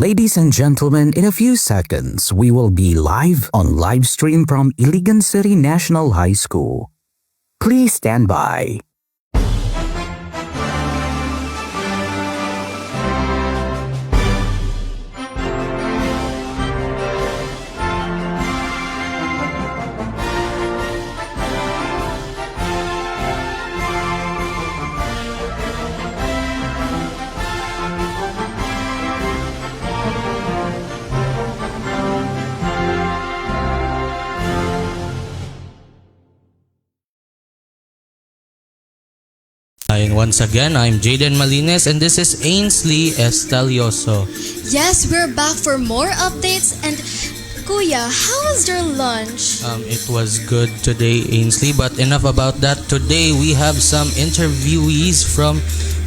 Ladies and gentlemen, in a few seconds, we will be live on live stream from Iligan City National High School. Please stand by. And once again, I'm Jaden Malines and this is Ainsley Estalioso. Yes, we're back for more updates. And Kuya, how was your lunch? It was good today, Ainsley, but enough about that. Today we have some interviewees from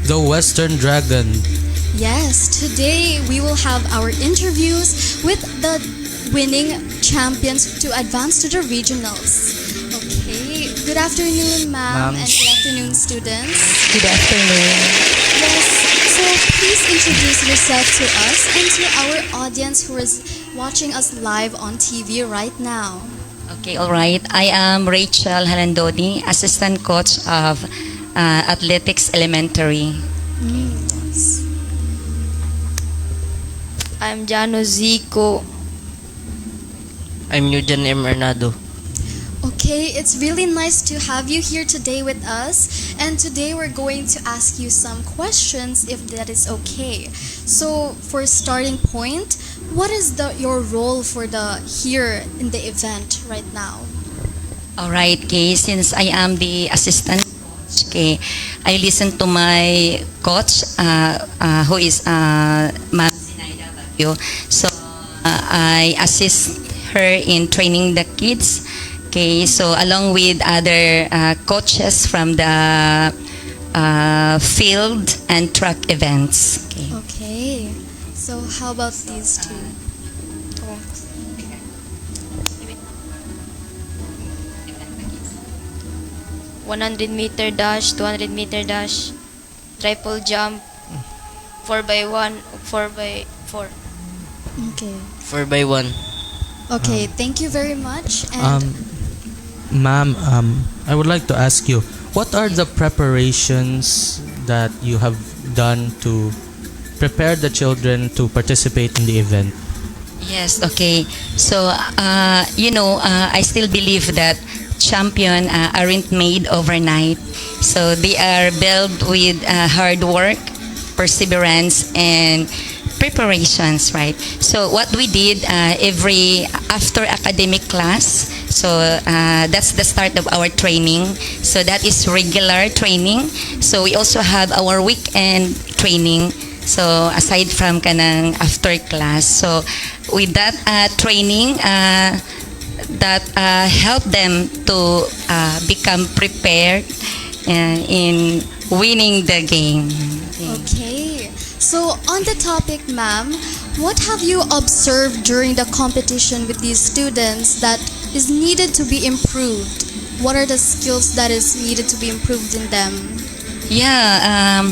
the Western Dragon. Yes, today we will have our interviews with the winning champions to advance to the regionals. Okay, good afternoon, ma'am, and good afternoon, students. Good afternoon. Yes, so please introduce yourself to us and to our audience who is watching us live on TV right now. Okay, all right. I am Rachel Halandoni, assistant coach of Athletics Elementary. Yes. I'm Jano Zico. I'm Eugen M. Hernado. Okay, it's really nice to have you here today with us. And today we're going to ask you some questions if that is okay. So, for starting point, what is your role for here in the event right now? All right, okay. Since I am the assistant coach, okay, I listen to my coach, who is Ma'am Zinaida Bagyo. So, I assist her in training the kids. Okay, so along with other coaches from the field and track events. Okay. So how about these two? 100-meter dash, 200-meter dash, triple jump, 4x1, 4x4. Okay. 4x1. Okay, thank you very much. And Ma'am, I would like to ask you, what are the preparations that you have done to prepare the children to participate in the event? Yes, okay. So, I still believe that champion aren't made overnight. So, they are built with hard work, perseverance, and preparations, right? So what we did every after academic class, so that's the start of our training. So that is regular training. So we also have our weekend training. So aside from kanang after class, so with that training, that help them to become prepared in winning the game. okay. So on the topic, ma'am, what have you observed during the competition with these students that is needed to be improved? What are the skills that is needed to be improved in them? Yeah,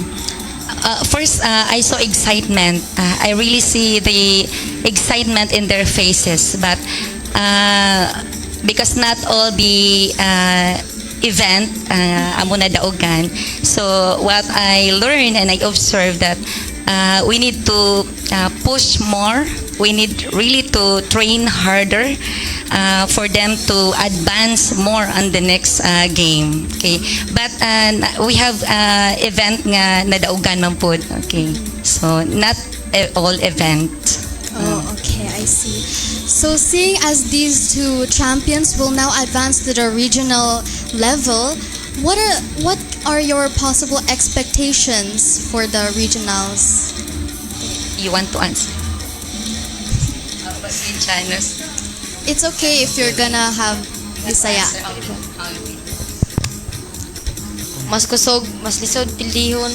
first I saw excitement. I really see the excitement in their faces, but because not all the event amo na daogan. So what I learned and I observed that we need to push more. We need really to train harder for them to advance more on the next game. Okay, but we have event nga nadaugan man pod. Okay, so not all event. Oh, okay, I see. So seeing as these two champions will now advance to the regional level, what are your possible expectations for the regionals? You want to answer? Chinese. It's okay if you're gonna have Bisaya. Mas kusog, mas lisod, pildihon.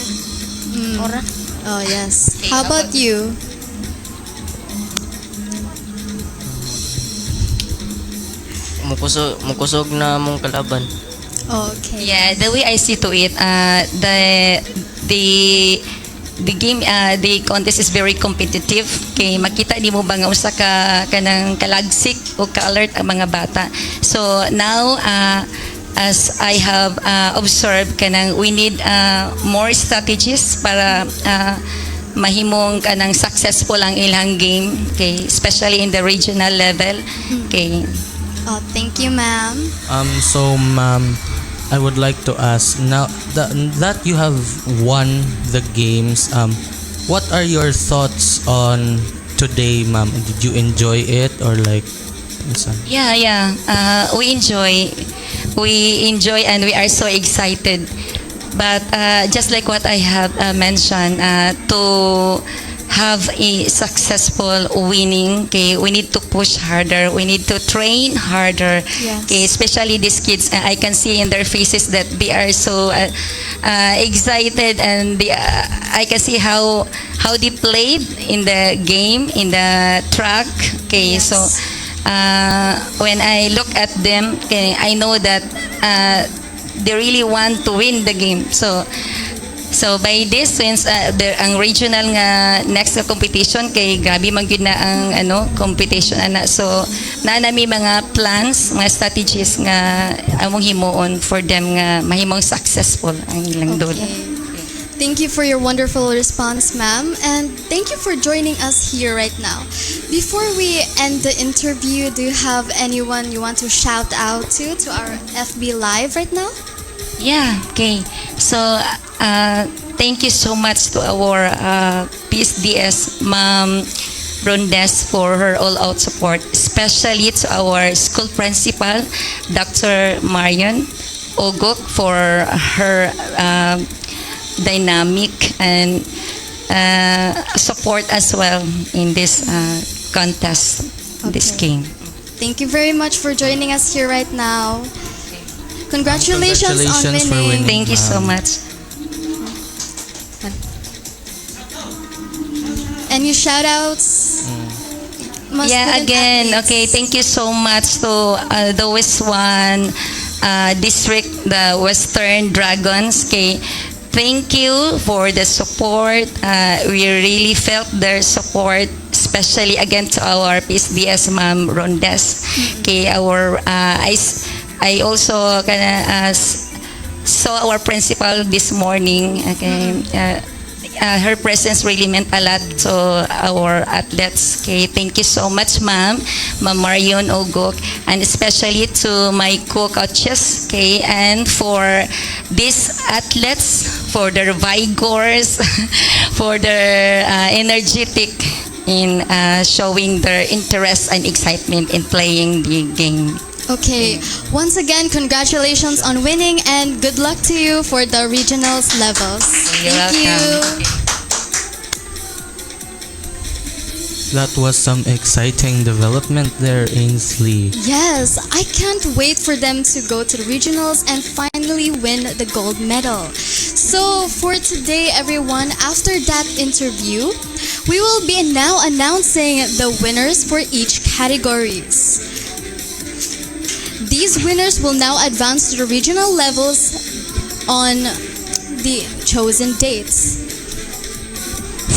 Ora. Oh yes. How about you? Mukusog na mong kalaban. Okay. Yeah, the way I see to it, the the contest is very competitive. Kay makita nimo ba nga usa ka kanang kalagsik o ka-alert ang mga bata. So now as I have observed kanang we need more strategies para mahimong kanang successful ang ilang game, okay, especially in the regional level. Okay. Oh, thank you, ma'am. So, ma'am, I would like to ask now that you have won the games. What are your thoughts on today, ma'am? Did you enjoy it or like? Yeah. We enjoy and we are so excited. But just like what I have mentioned, to have a successful winning, okay, we need to push harder. We need to train harder. Yes. Okay, especially these kids. I can see in their faces that they are so excited, and I can see how they played in the game, in the track. Okay, Yes. so when I look at them, okay, I know that they really want to win the game. So by this, since ang regional nga next na competition kay grabe man gyud na ang competition ana. So naanami mga plans, mga strategies nga among himuon for them nga mahimong successful ang ilang dula. Okay. Thank you for your wonderful response, ma'am, and thank you for joining us here right now. Before we end the interview, do you have anyone you want to shout out to our FB Live right now? Yeah, okay. So, thank you so much to our PSDS Ma'am Rondes for her all-out support, especially to our school principal, Dr. Marion Ogok, for her dynamic and support as well in this contest, this Okay. game. Thank you very much for joining us here right now. Congratulations on Congratulations for winning. winning. Thank you so much. Any shout-outs? Yeah, again, okay, thank you so much to the West One District, the Western Dragons. Okay, thank you for the support. We really felt their support, especially again to our PSDS Ma'am Rondes. Okay, I also saw our principal this morning. Okay, her presence really meant a lot to our athletes. Okay, thank you so much, Ma'am Marion Ogok, and especially to my co-coaches. Okay, and for these athletes, for their vigors, for their energetic in showing their interest and excitement in playing the game. Okay, once again, congratulations on winning and good luck to you for the regionals levels. You're Thank welcome. you. That was some exciting development there, Ainsley. Yes, I can't wait for them to go to the regionals and finally win the gold medal. So for today, everyone, after that interview, we will be now announcing the winners for each categories. These winners will now advance to the regional levels on the chosen dates.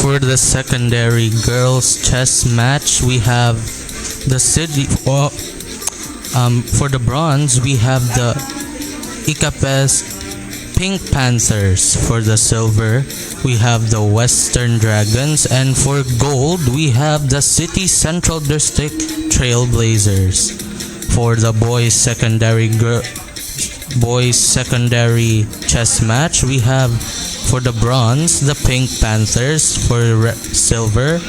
For the secondary girls chess match, we have the city. For the bronze, we have the Icaa Pink Panthers. For the silver, we have the Western Dragons, and for gold, we have the City Central District Trailblazers. For the boys secondary chess match, we have for the bronze the Pink Panthers, for silver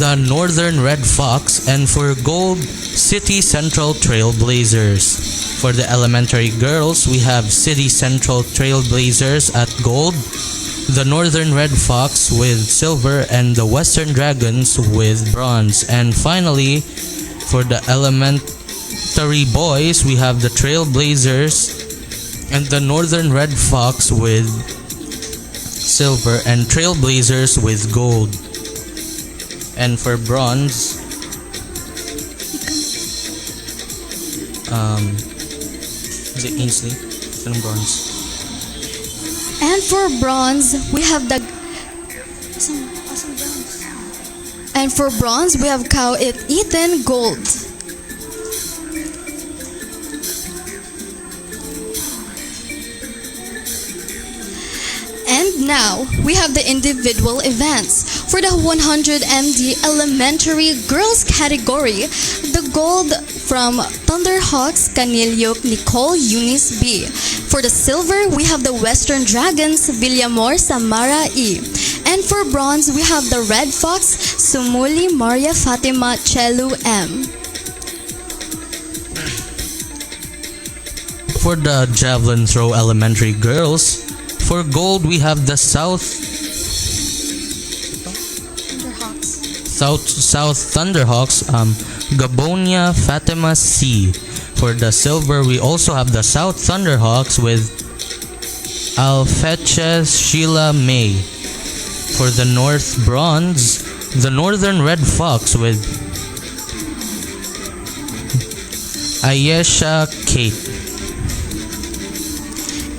the Northern Red Fox, and for gold City Central Trailblazers. For the elementary girls, we have City Central Trailblazers at gold, the Northern Red Fox with silver, and the Western Dragons with bronze. And finally, for the elementary boys, we have the Trailblazers and the Northern Red Fox with silver and Trailblazers with gold. And for bronze, is it Ainsley? Anong bronze? And for bronze, we have the And for bronze, we have Cow It Ethan Gold. And now, we have the individual events. For the 100 MD Elementary Girls category, the gold from Thunderhawks Canilyok Nicole Eunice B. For the silver, we have the Western Dragons Villamor Samara E. And for bronze, we have the Red Fox Sumuli Maria Fatima Chelu M. For the javelin throw elementary girls, for gold we have the South Thunderhawks Gabonia Fatima C. For the silver we also have the South Thunderhawks with Alfeches Sheila May. For the North bronze, the Northern Red Fox with Ayesha Kate.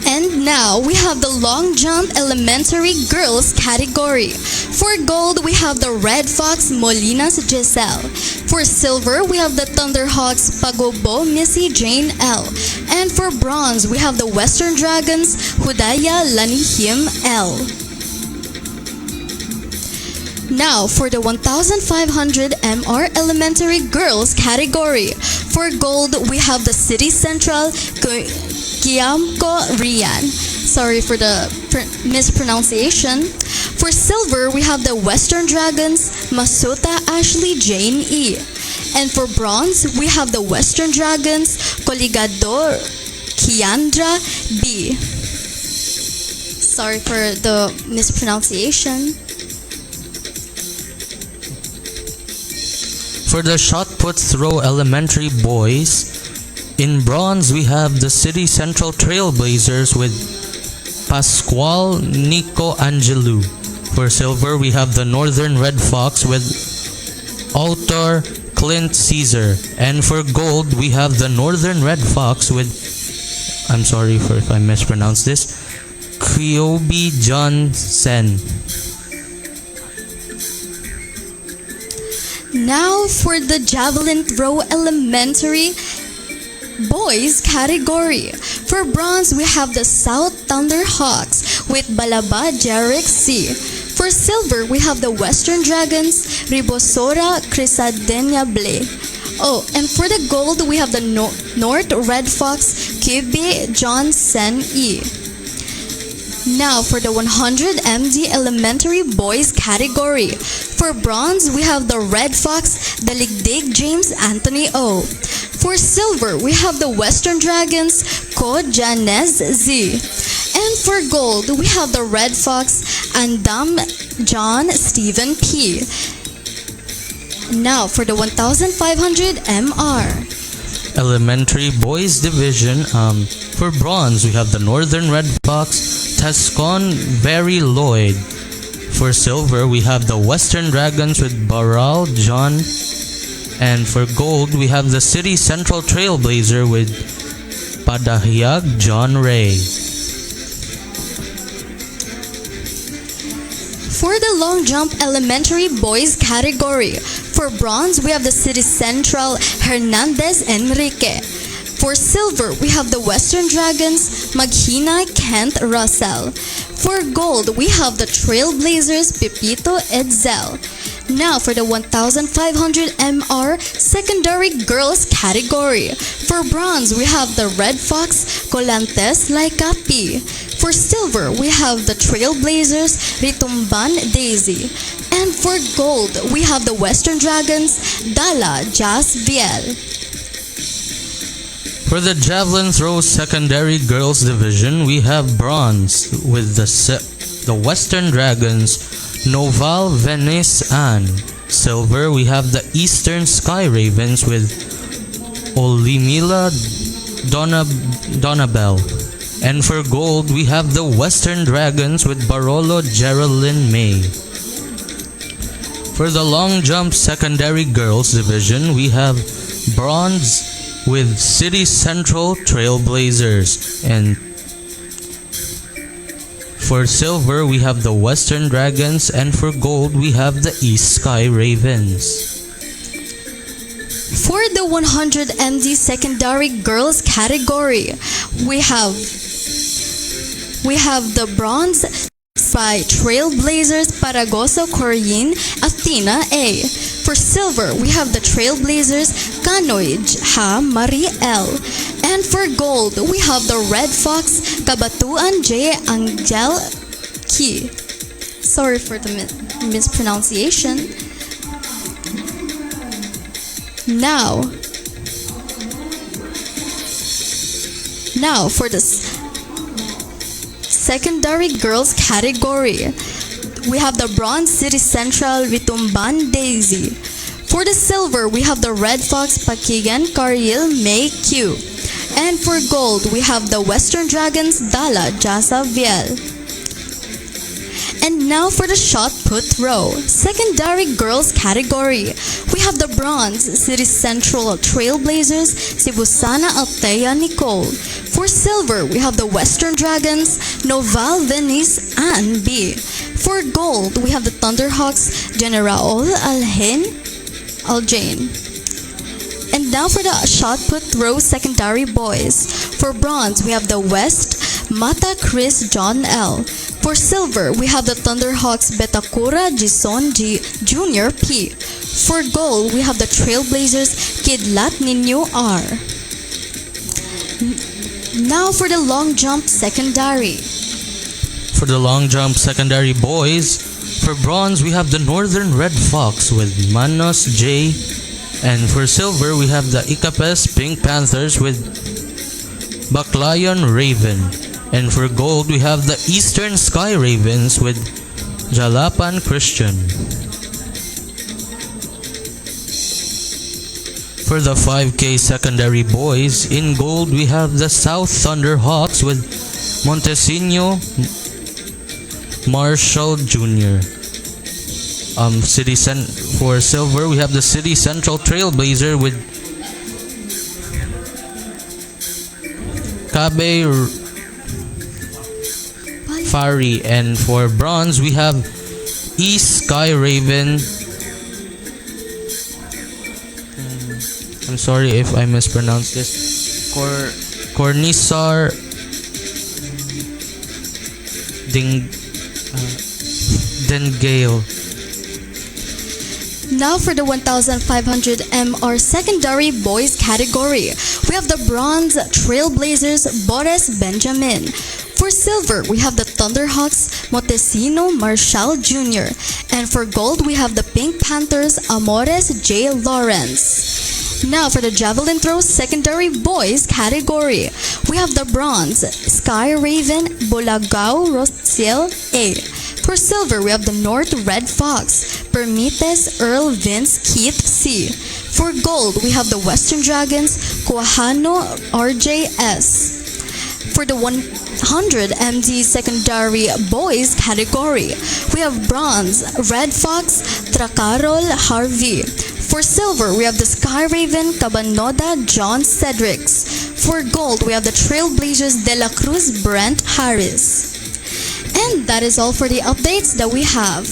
And now we have the long jump elementary girls category. For gold, we have the Red Fox Molinas Giselle. For silver, we have the Thunderhawks Pagobo Missy Jane L. And for bronze, we have the Western Dragons Hudaya Lanihim L. Now for the 1500 MR Elementary Girls category. For gold, we have the City Central Kiamko Rian. Sorry for the mispronunciation. For silver, we have the Western Dragons Masuta Ashley Jane E. And for bronze, we have the Western Dragons Coligador Kiandra B. Sorry for the mispronunciation. For the shot put throw elementary boys, in bronze we have the City Central Trailblazers with Pascual Nico Angelou. For silver we have the Northern Red Fox with Autor Clint Caesar. And for gold we have the Northern Red Fox with, I'm sorry for if I mispronounce this, Kyobi John Sen. Now for the javelin throw elementary boys category. For bronze, we have the South Thunderhawks with Balaba Jarek C. For silver, we have the Western Dragons Ribosora Crisadenia Ble. Oh, and for the gold, we have the North Red Fox Kibi John Sen E. Now for the 100 MD Elementary Boys category. For bronze, we have the Red Fox Daligdig James Anthony O. For silver, we have the Western Dragons Ko Janez Z. And for gold, we have the Red Fox Andam John Stephen P. Now for the 1500 MR. Elementary Boys Division, for bronze we have the Northern Red Fox Tascon Very Lloyd. For silver we have the Western Dragons with Baral John. And for gold we have the City Central Trailblazer with Padahiag John Ray. For the long jump elementary boys category, for bronze we have the City Central Hernandez Enrique. For silver we have the Western Dragons Maghina Kent Russell. For gold we have the Trailblazers Pepito Edsel. Now for the 1500 MR secondary girls category. For bronze we have the Red Fox Colantes Laikapi. For silver we have the Trailblazers Ritumban Daisy. And for gold we have the Western Dragons Dala Jas Viel. For the Javelin Throw Secondary Girls Division, we have bronze with the Western Dragons Noval Venice Ann. Silver, we have the Eastern Sky Ravens with Olimila Donabel. And for gold, we have the Western Dragons with Barolo Geraldine May. For the Long Jump Secondary Girls Division, we have bronze with City Central Trailblazers. And For silver, we have the Western Dragons, and for gold, we have the East Sky Ravens. For the 100 MD secondary girls category, we have the bronze by Trailblazers Paragoso Korean Athena A. For silver, we have the Trailblazers Kanoij Ha Marie L. And for gold, we have the Red Fox Kabatuan J Angel Ki. Sorry for the mispronunciation. Now for the secondary girls category, we have the bronze City Central Vitumban Daisy. For the silver, we have the Red Fox Pakigan Karil May Q. And for gold, we have the Western Dragons Dala Jasa Viel. And now for the shot put throw, secondary girls category, we have the bronze City Central Trailblazers Sibusana Altea Nicole. For silver, we have the Western Dragons Noval Venice Ann B. For gold, we have the Thunderhawks General Aljane. And now for the shot put throw secondary boys. For bronze, we have the West Mata Chris John L. For silver, we have the Thunderhawks Betakura Jison G Jr. P. For gold, we have the Trailblazers Kidlat Ninyo R. Now for the long jump secondary. For the long jump secondary boys, for bronze, we have the Northern Red Fox with Manos J. And for silver, we have the Icaa Pink Panthers with Baclayon Raven. And for gold, we have the Eastern Sky Ravens with Jalapan Christian. For the 5K secondary boys, in gold, we have the South Thunderhawks with Montesino Marshall Jr. For silver, we have the City Central Trailblazer with Kabe Fari. And for bronze, we have East Sky Raven. I'm sorry if I mispronounced this. Cornisar Dengale. Now for the 1,500 MR secondary boys category, we have the bronze Trailblazers Boris Benjamin. For silver, we have the Thunderhawks Montesino Marshall Jr. And for gold, we have the Pink Panthers Amores J. Lawrence. Now for the javelin throw secondary boys category, we have the bronze Sky Raven Bolagao Rosiel A. For silver, we have the North Red Fox Permites Earl Vince Keith C. For gold, we have the Western Dragons Kuahano RJS. For the 100 MD secondary boys category, we have bronze Red Fox Tracarol Harvey. For silver, we have the Sky Raven Cabanoda John Cedrics. For gold, we have the Trailblazers De La Cruz Brent Harris. And that is all for the updates that we have.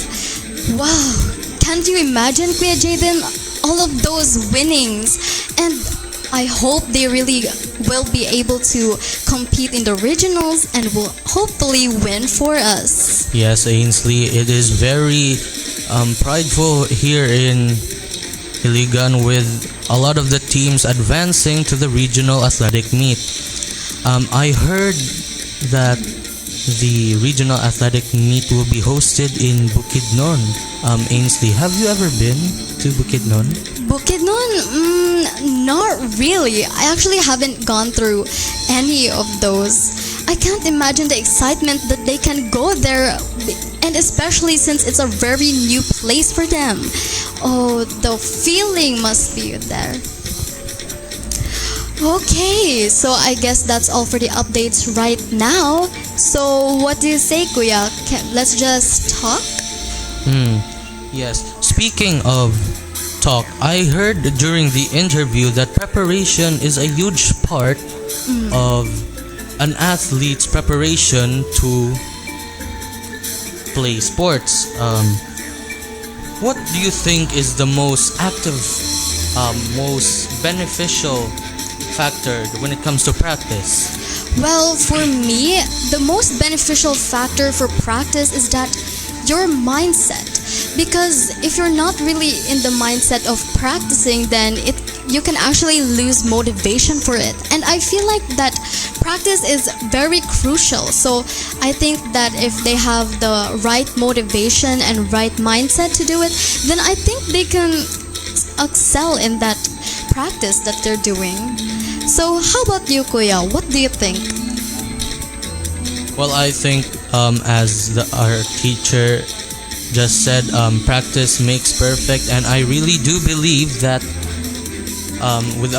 Wow! Can't you imagine, Kuya Jaden, all of those winnings? And I hope they really will be able to compete in the regionals and will hopefully win for us. Yes, Ainsley, it is very prideful here in Iligan with a lot of the teams advancing to the regional athletic meet. I heard that the regional athletic meet will be hosted in Bukidnon. Ainsley, have you ever been to Bukidnon? Bukidnon? Not really. I actually haven't gone through any of those. I can't imagine the excitement that they can go there, and especially since it's a very new place for them. Oh, the feeling must be there. Okay, so I guess that's all for the updates right now. So what do you say, Kuya? Let's just talk? Yes. Speaking of talk, I heard during the interview that preparation is a huge part of an athlete's preparation to play sports. What do you think is the most active, most beneficial factor when it comes to practice? Well, for me, the most beneficial factor for practice is that your mindset. Because if you're not really in the mindset of practicing, then you can actually lose motivation for it. And I feel like that practice is very crucial. So I think that if they have the right motivation and right mindset to do it, then I think they can excel in that practice that they're doing. So how about you, Kuya? What do you think? Well, I think as our teacher just said, practice makes perfect, and I really do believe that with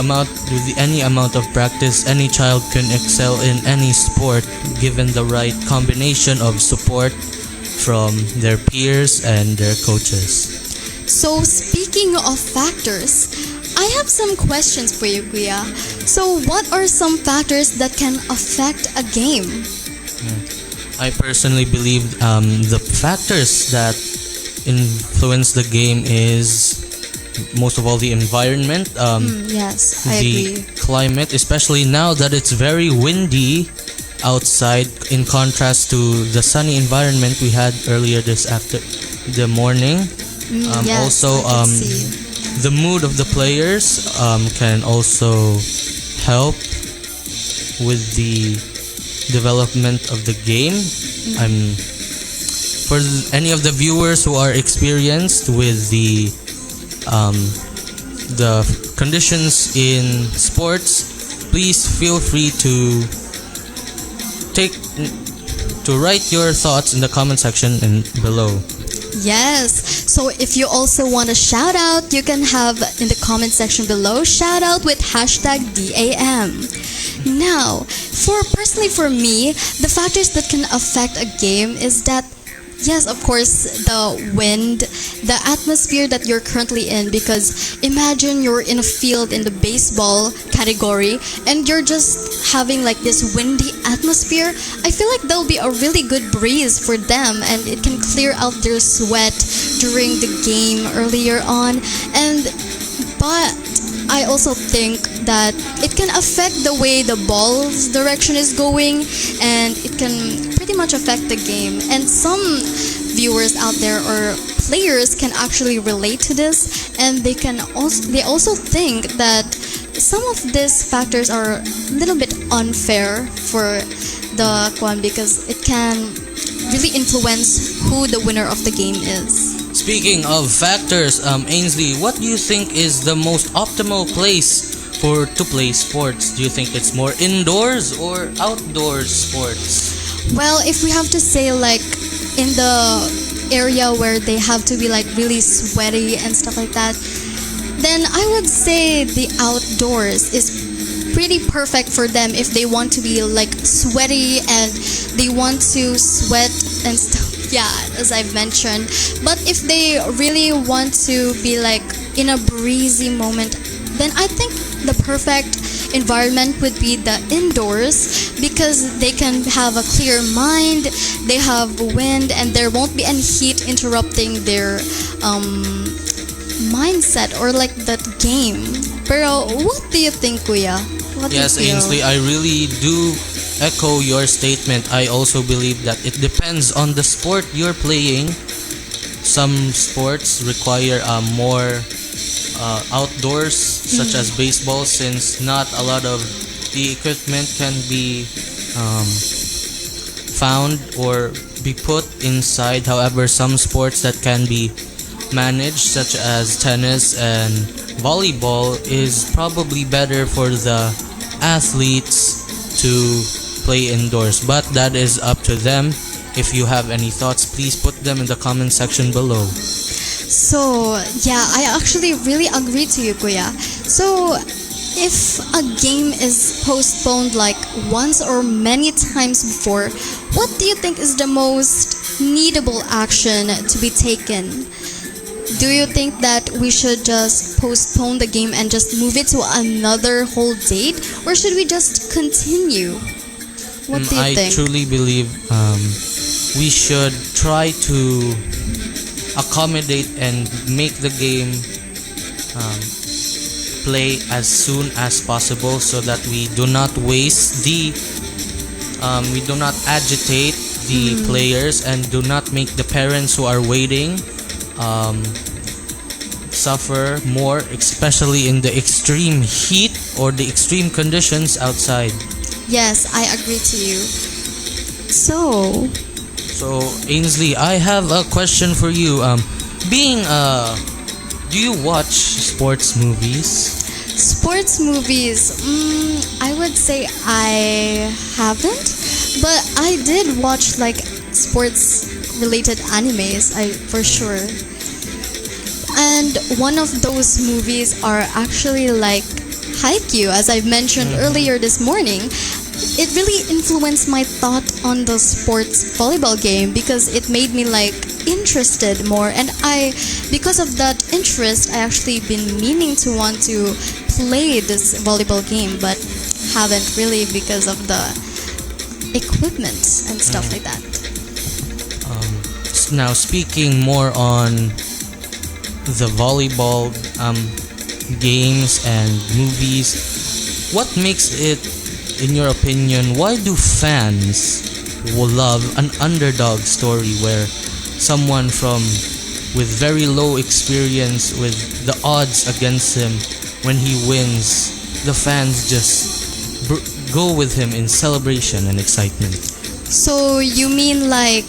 any amount of practice, any child can excel in any sport given the right combination of support from their peers and their coaches. So speaking of factors, I have some questions for you, Kuya. So what are some factors that can affect a game? I personally believe the factors that influence the game is most of all the environment, Yes, I the agree. climate, especially now that it's very windy outside in contrast to the sunny environment we had earlier this after the morning. Yes, Also, I can see. the mood of the players can also help with the development of the game. For any of the viewers who are experienced with the conditions in sports, please feel free to write your thoughts in the comment section and below. Yes. So if you also want a shout out, you can have in the comment section below shout out with hashtag DAM. Now, personally for me, the factors that can affect a game is that, yes, of course, the wind, the atmosphere that you're currently in. Because imagine you're in a field in the baseball category and you're just having like this windy atmosphere. I feel like there'll be a really good breeze for them and it can clear out their sweat during the game earlier on. But I also think that it can affect the way the ball's direction is going, and it can pretty much affect the game. And some viewers out there or players can actually relate to this, and they also think that some of these factors are a little bit unfair for the Kwan because it can really influence who the winner of the game is. Speaking of factors, Ainsley, what do you think is the most optimal place to play sports? Do you think it's more indoors or outdoors sports? Well, if we have to say like in the area where they have to be like really sweaty and stuff like that, then I would say the outdoors is pretty perfect for them if they want to be like sweaty and they want to sweat and stuff. Yeah, as I've mentioned. But if they really want to be like in a breezy moment, then I think the perfect environment would be the indoors because they can have a clear mind, they have wind, and there won't be any heat interrupting their mindset or like that game. Pero what do you think, Kuya? What do you Yes, feel? Ainsley, I really do echo your statement. I also believe that it depends on the sport you're playing. Some sports require more outdoors, such as baseball, since not a lot of the equipment can be found or be put inside. However, some sports that can be managed, such as tennis and volleyball, is probably better for the athletes to play indoors, but that is up to them. If you have any thoughts, please put them in the comment section below. So, yeah, I actually really agree to you, Kuya. So, if a game is postponed like once or many times before, what do you think is the most needable action to be taken? Do you think that we should just postpone the game and just move it to another whole date? Or should we just continue? What do you I think? truly believe we should try to accommodate and make the game um, play as soon as possible so that we do not waste we do not agitate the players and do not make the parents who are waiting um, suffer more, especially in the extreme heat or the extreme conditions outside. Yes, I agree to you. So, So Ainsley, I have a question for you. Being do you watch sports movies? sports movies, I would say I haven't, but I did watch like sports related animes, I for sure. And one of those movies are actually like Haikyuu, as I've mentioned earlier this morning. It really influenced my thought on the sports volleyball game because it made me like interested more, and because of that interest, I actually been meaning to want to play this volleyball game, but haven't really because of the equipment and stuff like that. Now, speaking more on the volleyball games and movies, what makes it, in your opinion, why do fans will love an underdog story where someone with very low experience, with the odds against him, when he wins, the fans just go with him in celebration and excitement? So you mean like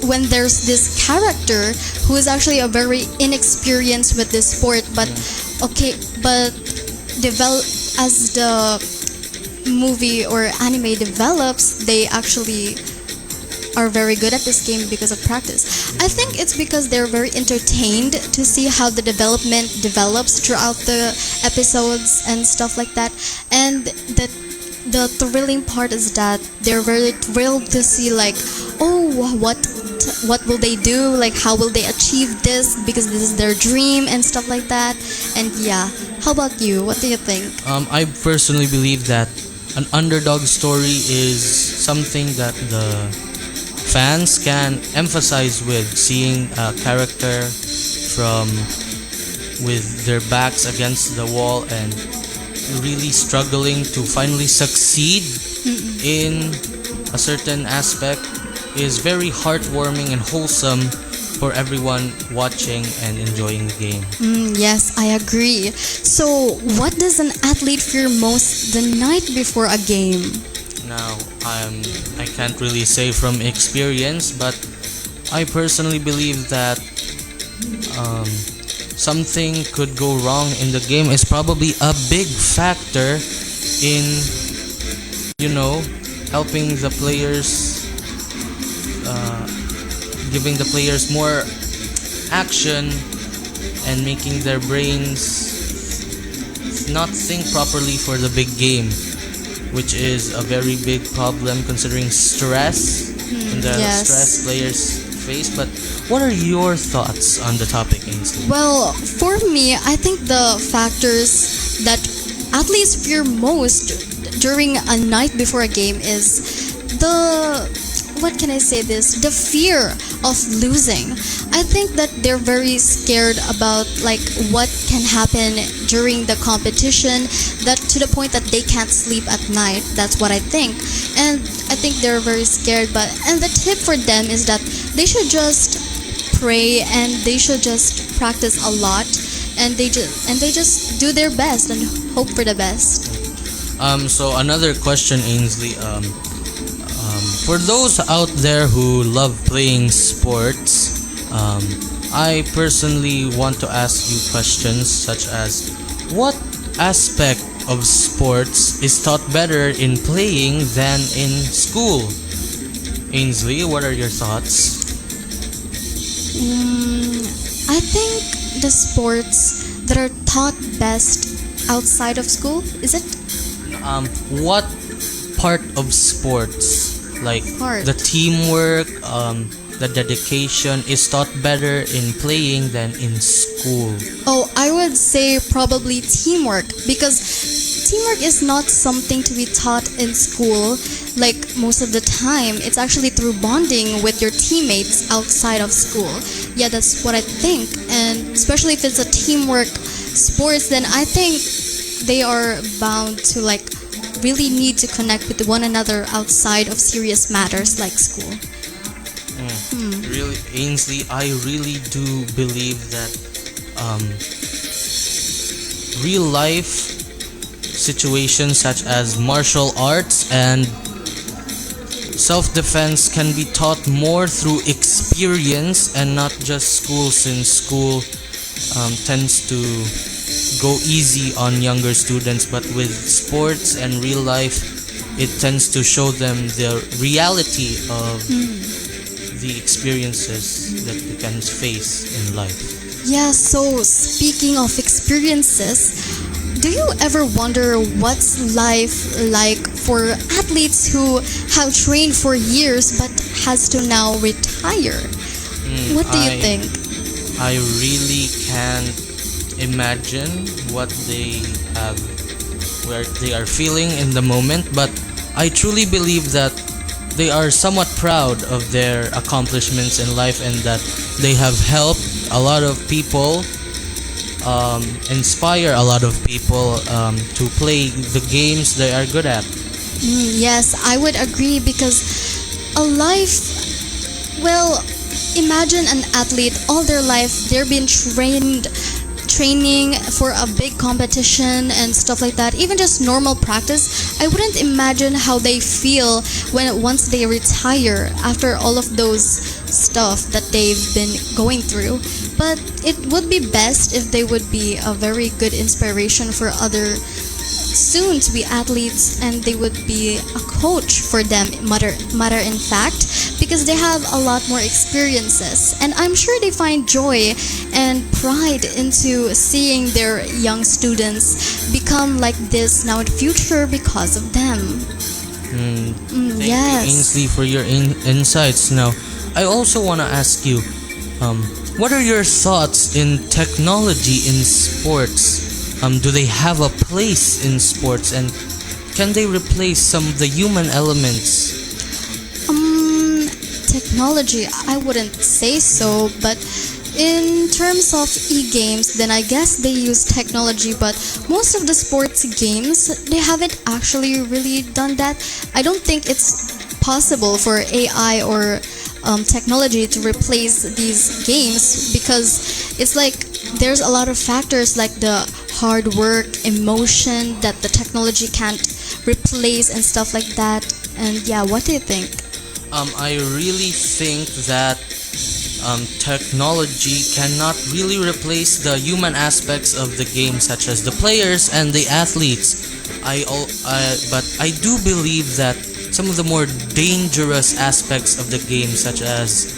when there's this character who is actually a very inexperienced with this sport, but as the movie or anime develops, they actually are very good at this game because of practice. I think it's because they're very entertained to see how the development develops throughout the episodes and stuff like that. And the thrilling part is that they're very thrilled to see like, oh, what will they do? Like, how will they achieve this? Because this is their dream and stuff like that. And yeah, how about you? What do you think? I personally believe that an underdog story is something that the fans can emphasize with, seeing a character with their backs against the wall and really struggling to finally succeed in a certain aspect is very heartwarming and wholesome for everyone watching and enjoying the game. Yes, I agree. So, what does an athlete fear most the night before a game? Now, I can't really say from experience, but I personally believe that something could go wrong in the game is probably a big factor in, helping the players, giving the players more action and making their brains not think properly for the big game, which is a very big problem considering stress and the stress players face. But what are your thoughts on the topic, Ainsley? Well, for me, I think the factors that athletes fear most during a night before a game is the fear of losing. I think that they're very scared about like what can happen during the competition, that to the point that they can't sleep at night. That's what I think. And I think they're very scared, and the tip for them is that they should just pray and they should just practice a lot, and they just do their best and hope for the best. So another question, Ainsley. For those out there who love playing sports, I personally want to ask you questions such as, what aspect of sports is taught better in playing than in school? Ainsley, what are your thoughts? I think the sports that are taught best outside of school, is it? What part of sports, like the teamwork, the dedication, is taught better in playing than in school? Oh, I would say probably teamwork, because teamwork is not something to be taught in school. Like most of the time, it's actually through bonding with your teammates outside of school. Yeah, that's what I think. And especially if it's a teamwork sports, then I think they are bound to like really need to connect with one another outside of serious matters like school. Really, Ainsley, I really do believe that real life situations such as martial arts and self-defense can be taught more through experience and not just school, since school tends to go easy on younger students, but with sports and real life it tends to show them the reality of the experiences that you can face in life. Yeah, so speaking of experiences, do you ever wonder what's life like for athletes who have trained for years but has to now retire? What do you think? I really can't imagine what they have, where they are feeling in the moment, but I truly believe that they are somewhat proud of their accomplishments in life and that they have helped a lot of people, inspire a lot of people to play the games they are good at. Yes, I would agree because a life, well, imagine an athlete all their life, they're being training for a big competition and stuff like that, even just normal practice. I wouldn't imagine how they feel when once they retire after all of those stuff that they've been going through. But it would be best if they would be a very good inspiration for other soon to be athletes, and they would be a coach for them, matter in fact, because they have a lot more experiences, and I'm sure they find joy and pride into seeing their young students become like this now in the future because of them. Thank Yes. you, Ainsley, for your insights. Now, I also want to ask you, what are your thoughts in technology in sports? Do they have a place in sports, and can they replace some of the human elements? Technology, I wouldn't say so, but in terms of e-games, then I guess they use technology, but most of the sports games, they haven't actually really done that. I don't think it's possible for AI or technology to replace these games, because it's like there's a lot of factors like the hard work, emotion that the technology can't replace and stuff like that. And yeah, what do you think? I really think that technology cannot really replace the human aspects of the game, such as the players and the athletes. But I do believe that some of the more dangerous aspects of the game, such as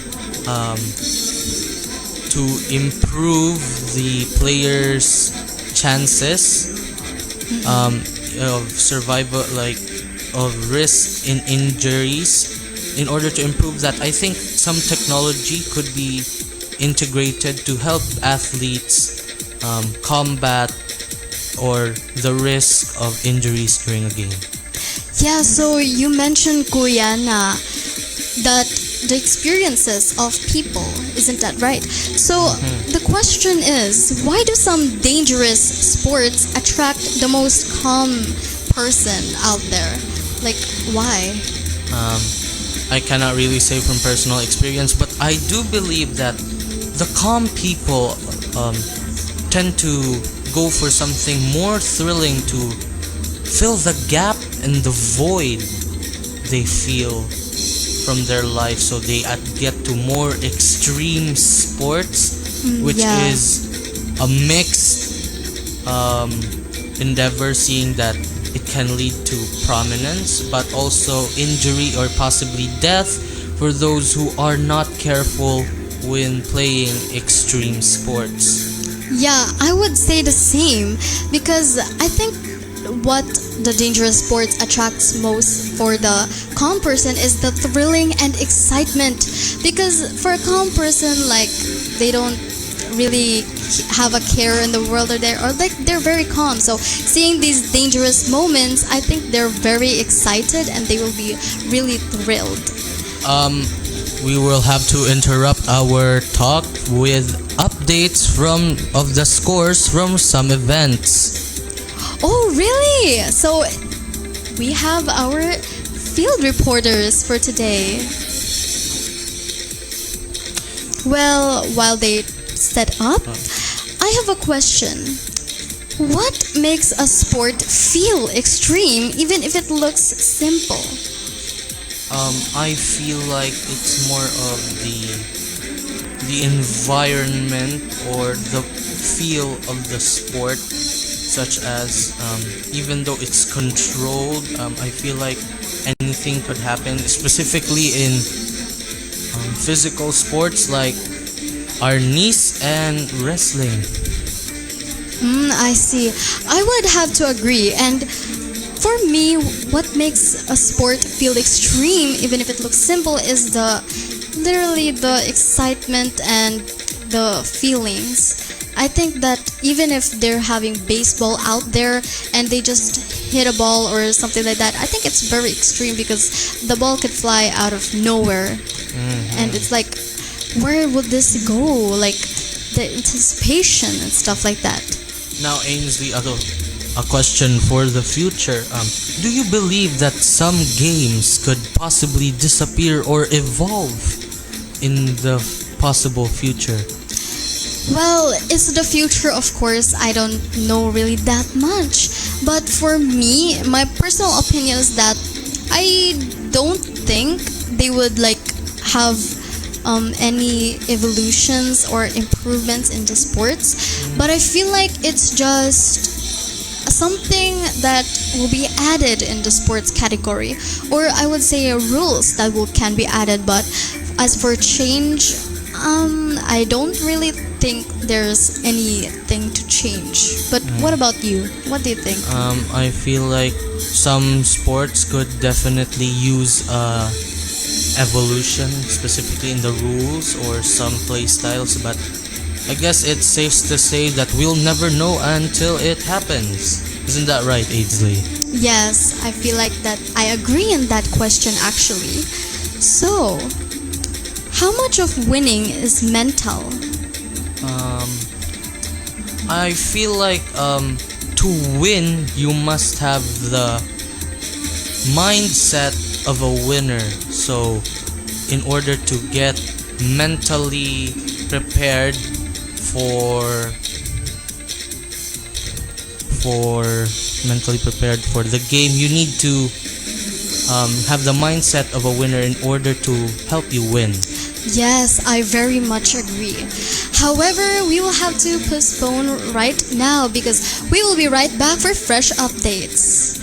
to improve the players' chances of survival, like of risk in injuries. In order to improve that, I think some technology could be integrated to help athletes combat or the risk of injuries during a game. Yeah, so you mentioned, Kuyana, that the experiences of people, isn't that right? So the question is, why do some dangerous sports attract the most calm person out there? Like, why? I cannot really say from personal experience, but I do believe that the calm people tend to go for something more thrilling to fill the gap and the void they feel from their life, so they get to more extreme sports, which yeah. is a mixed endeavor, seeing that it can lead to prominence but also injury or possibly death for those who are not careful when playing extreme sports. Yeah, I would say the same, because I think what the dangerous sports attracts most for the calm person is the thrilling and excitement. Because for a calm person, like, they don't really have a care in the world, or like they're very calm. So seeing these dangerous moments, I think they're very excited and they will be really thrilled. We will have to interrupt our talk with updates of the scores from some events. Oh, really? So we have our field reporters for today. Well, while they set up, I have a question. What makes a sport feel extreme even if it looks simple? I feel like it's more of the environment or the feel of the sport, such as even though it's controlled, I feel like anything could happen, specifically in physical sports like arnis and wrestling. I see. I would have to agree. And for me, what makes a sport feel extreme, even if it looks simple, is literally the excitement and the feelings. I think that even if they're having baseball out there and they just hit a ball or something like that, I think it's very extreme because the ball could fly out of nowhere. And it's like, where would this go? Like the anticipation and stuff like that. Now, Ainsley, a question for the future. Do you believe that some games could possibly disappear or evolve in the possible future? Well, it's the future, of course. I don't know really that much. But for me, my personal opinion is that I don't think they would like have any evolutions or improvements into sports. But I feel like it's just something that will be added in the sports category, or I would say rules that can be added. But as for change, I don't really think there's anything to change. But what about you? What do you think? I feel like some sports could definitely use evolution, specifically in the rules or some play styles, but I guess it's safe to say that we'll never know until it happens. Isn't that right, Ainsley? Yes, I feel like that. I agree in that question actually. So, how much of winning is mental? I feel like to win, you must have the mindset of a winner. So, in order to get mentally prepared for the game, you need to have the mindset of a winner in order to help you win. Yes, I very much agree. However, we will have to postpone right now because we will be right back for fresh updates.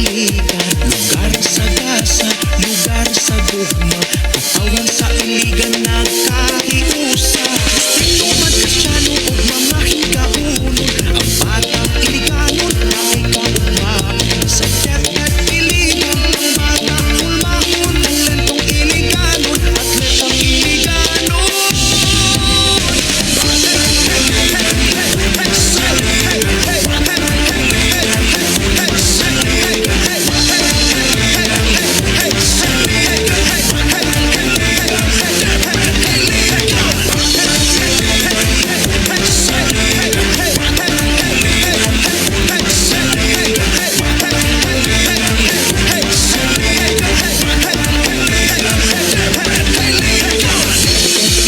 iligan, lugar sa gasa, lugar sa gugma, katawan sa iligan nagkahiusa. Sino man kasyano o mga higaunon, ang batang iliganon ay kaguma. Sa depet iligan, ang batang ulmahon, talentong iliganon, atletang iliganon.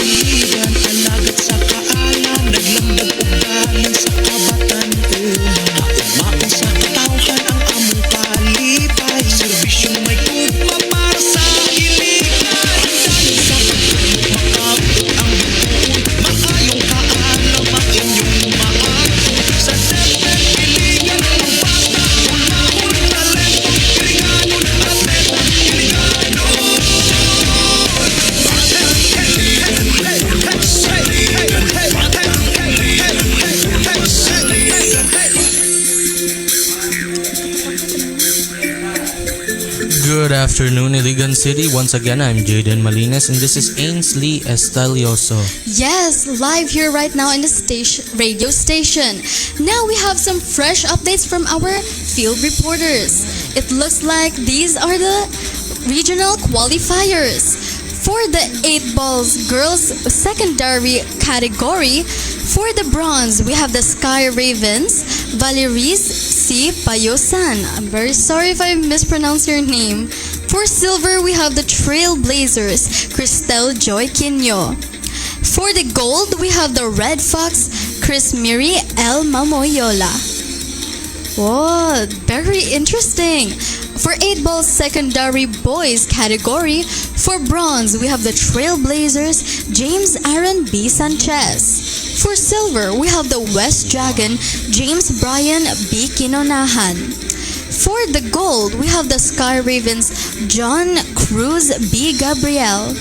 Iligan, alagat sa kaalam, naglamdag ugalan sa kabatan una. Nakumaon sa katawhan ang among kalipay, serbisyong may tugma para sa iligan. Dahil sa pagtulog makabot ang buon, maayong kaalam ang inyong maagpo. Sa depet iligan, ang bata, ulmahon, talentong iliganon, atletang iliganon. Good afternoon, Iligan City. Once again, I'm Jaden Malinas, and this is Ainsley Estalioso. Yes, live here right now in the radio station. Now we have some fresh updates from our field reporters. It looks like these are the regional qualifiers. For the 8 balls girls secondary category, for the bronze, we have the Sky Ravens, Valeries C. Payosan. I'm very sorry if I mispronounced your name. For silver, we have the Trailblazers, Cristel Joy Quino. For the gold, we have the Red Fox, Chris Miri L. Mamoyola. Whoa, very interesting. For 8 balls secondary boys category, for bronze, we have the Trailblazers, James Aaron B. Sanchez. For silver, we have the West Dragon, James Brian B. Kinonahan. For the gold, we have the Sky Ravens, John Cruz B. Gabriel.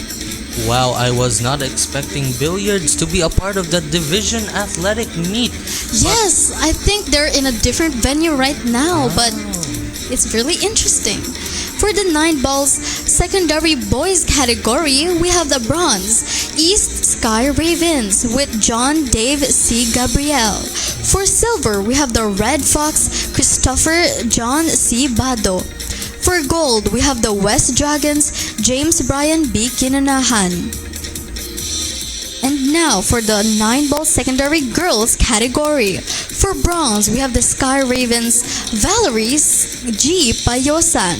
Wow, I was not expecting billiards to be a part of the division athletic meet. Yes, I think they're in a different venue right now, but it's really interesting. For the 9 balls secondary boys category, we have the bronze East Sky Ravens with John Dave C. Gabriel. For silver, we have the Red Fox Christopher John C. Bado. For gold, we have the West Dragons James Brian B. Kinanahan. And now for the 9 ball secondary girls category. For bronze, we have the Sky Ravens Valeries G. Payosan.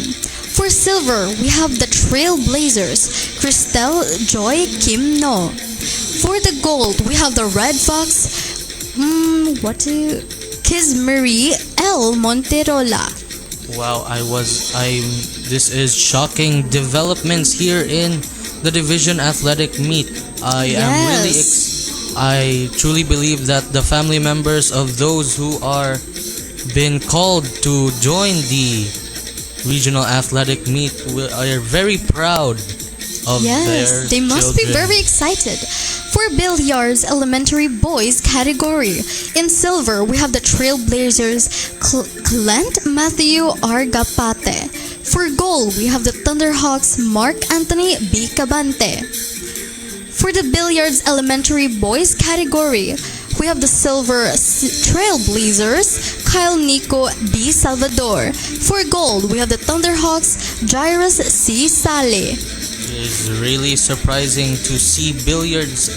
For silver, we have the Trailblazers Cristel Joy Kim No. For the gold, we have the Red Fox Kizmiri L. Monterola. Wow, this is shocking developments here in the division athletic meet. I truly believe that the family members of those who are been called to join the regional athletic meet are very proud of their they must be children. very excited. For billiards elementary boys category, in silver we have the Trailblazers Clint Matthew Argapate. For gold, we have the Thunderhawks Mark Anthony B. Cabante. For the billiards elementary boys category, we have the silver Trailblazers Kyle Nico B. Salvador. For gold, we have the Thunderhawks Jairus C. Sale. It is really surprising to see billiards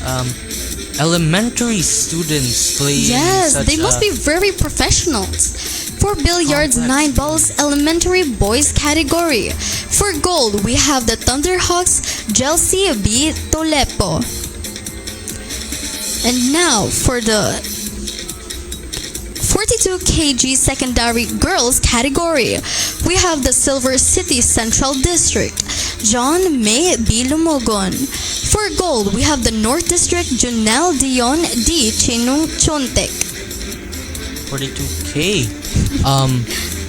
elementary students playing. Yes, they must be very professionals. For billiards, 9 balls elementary boys category. For gold, we have the Thunderhawks Chelsea B. Tolepo. And now for the 42 kg secondary girls category, we have the Silver City Central District John May B. Lumogon. For gold, we have the North District Junel Dion D. Chinung Chontek. 42K.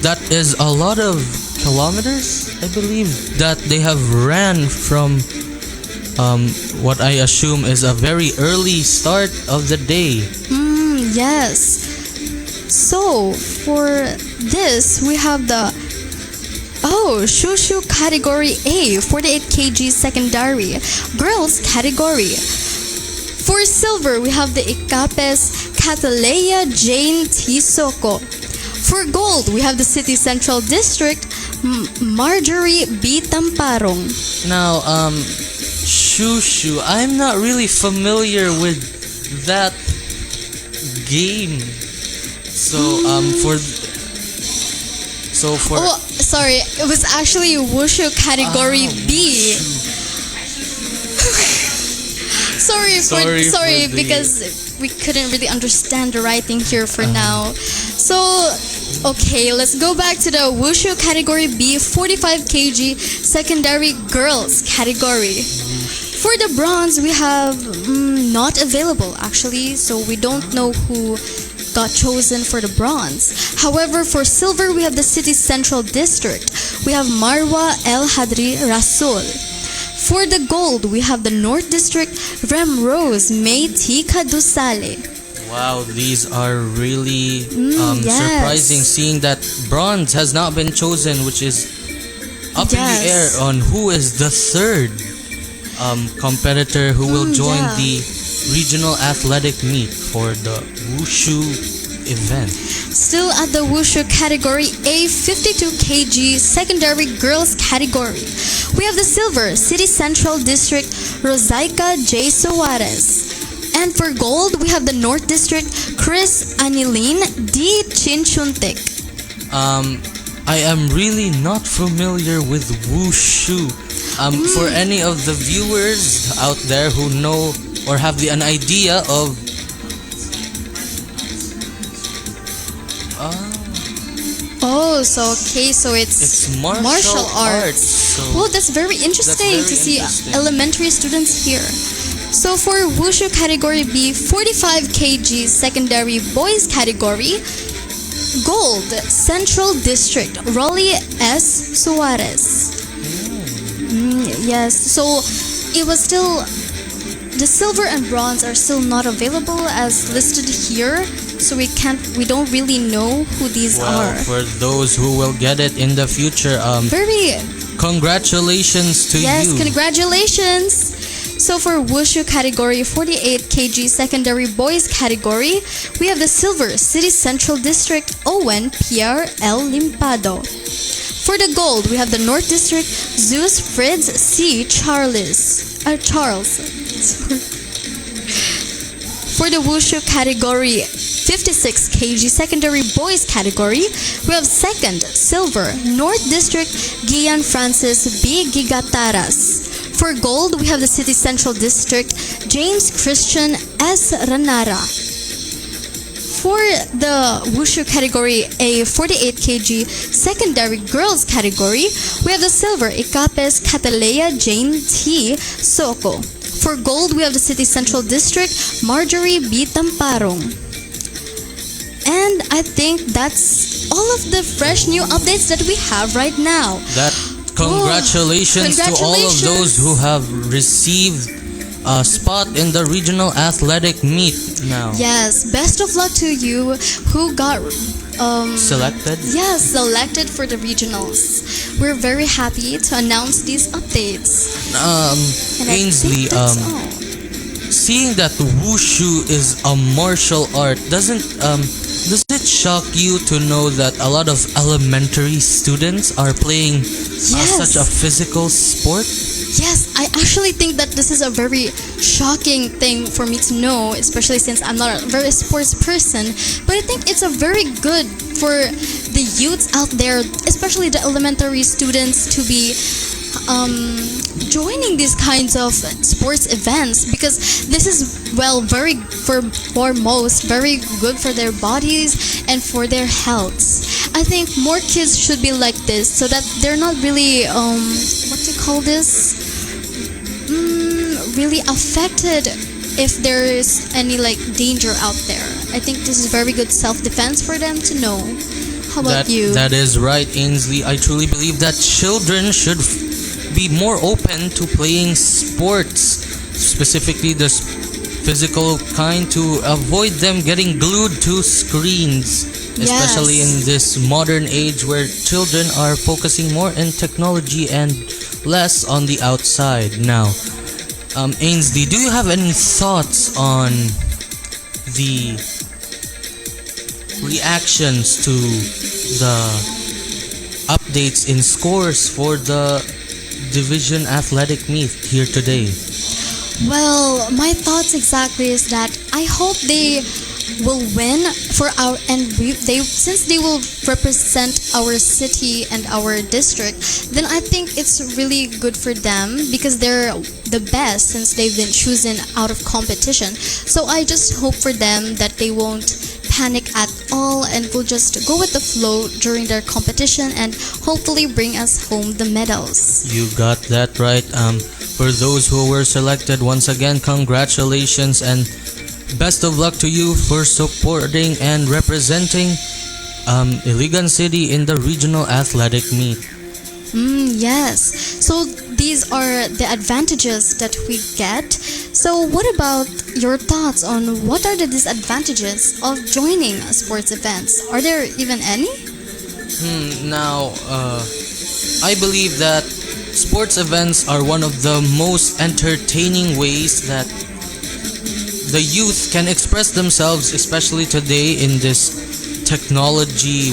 that is a lot of kilometers, I believe, that they have ran from what I assume is a very early start of the day. Yes. So, for this, we have the Shushu category A, 48 kg secondary, girls category. For silver, we have the Icapes Catalea Jane Tisoko. For gold, we have the City Central District Marjorie B. Tamparong. Now, Shushu, I'm not really familiar with that game. So, for Oh, sorry, it was actually Wushu category B. Sorry for the- because we couldn't really understand the writing here for now. So, okay, let's go back to the Wushu category B, 45 kg secondary girls category. For the bronze, we have not available actually, so we don't know who got chosen for the bronze. However, for silver, we have the City Central District. We have Marwa El Hadri Rasul. For the gold, we have the North District Rem Rose May Tika Dusale. wow, these are really yes. surprising, seeing that bronze has not been chosen, which is up in the air Yes. on who is the third competitor who will join yeah. the regional athletic meet for the Wushu event. Still at the Wushu category A, 52 kg secondary girls category. We have the silver City Central District Rosaika J. Suarez. And for gold, we have the North District Chris Anilin D. Chinchuntik. I am really not familiar with Wushu. For any of the viewers out there who know or have an idea of Oh, so okay, so it's martial arts. So Well, that's very interesting very to see interesting. elementary students here. So for Wushu category B, 45 kg secondary boys category, gold Central District Rolly S. Suarez. Yes, so it was still the silver and bronze are still not available as listed here, so we don't really know who these well, are. for those who will get it in the future, Very congratulations to Yes, you. congratulations! So for Wushu category, 48 kg secondary boys category, we have the silver City Central District Owen Pierre L. Limpado. For the gold, we have the North District Zeus Fritz C. Charles. For the Wushu category, 56 kg secondary boys category, we have second silver North District Gian Francis B. Gigataras. For gold, we have the City Central District James Christian S. Ranara. For the Wushu category A, 48 kg secondary girls category, we have the silver Icapes Catalea Jane T. Soko. For gold, we have the City Central District Marjorie B. Tamparong. And I think that's all of the fresh new updates that we have right now. Congratulations to all of those who have received a spot in the regional athletic meet now. Yes, best of luck to you who got Selected? yes, selected for the regionals. We're very happy to announce these updates. And I Ainsley, think that's all. seeing that Wushu is a martial art, does it shock you to know that a lot of elementary students are playing such a physical sport? Yes, I actually think that this is a very shocking thing for me to know, especially since I'm not a very sports person. But I think it's a very good for the youths out there, especially the elementary students, to be joining these kinds of sports events, because this is very very good for their bodies and for their healths. I think more kids should be like this so that they're not really what do you call this, really affected if there is any like danger out there. I think this is very good self-defense for them to know How about you? That is right, Ainsley. I truly believe that children should be more open to playing sports, specifically the physical kind, to avoid them getting glued to screens, especially Yes. in this modern age where children are focusing more in technology and less on the outside. Now, Ainsley, do you have any thoughts on the reactions to the updates in scores for the division athletic meet here today? Well, my thoughts exactly is that I hope they will win for our and they since they will represent our city and our district, then I think it's really good for them because they're the best since they've been chosen out of competition. So I just hope for them that they won't panic at all and will just go with the flow during their competition and hopefully bring us home the medals. You got that right. For those who were selected, once again, congratulations and best of luck to you for supporting and representing Iligan City in the regional athletic meet. Yes. So these are the advantages that we get. So what about your thoughts on what are the disadvantages of joining sports events? Are there even any? Now, I believe that sports events are one of the most entertaining ways that the youth can express themselves, especially today in this technology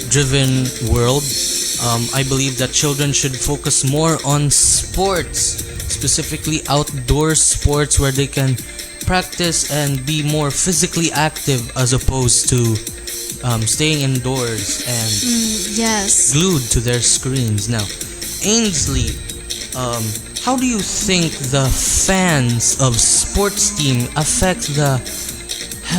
driven world. I believe that children should focus more on sports, specifically outdoor sports where they can practice and be more physically active as opposed to staying indoors and Yes. glued to their screens. Now, Ainsley, how do you think the fans of sports team affect the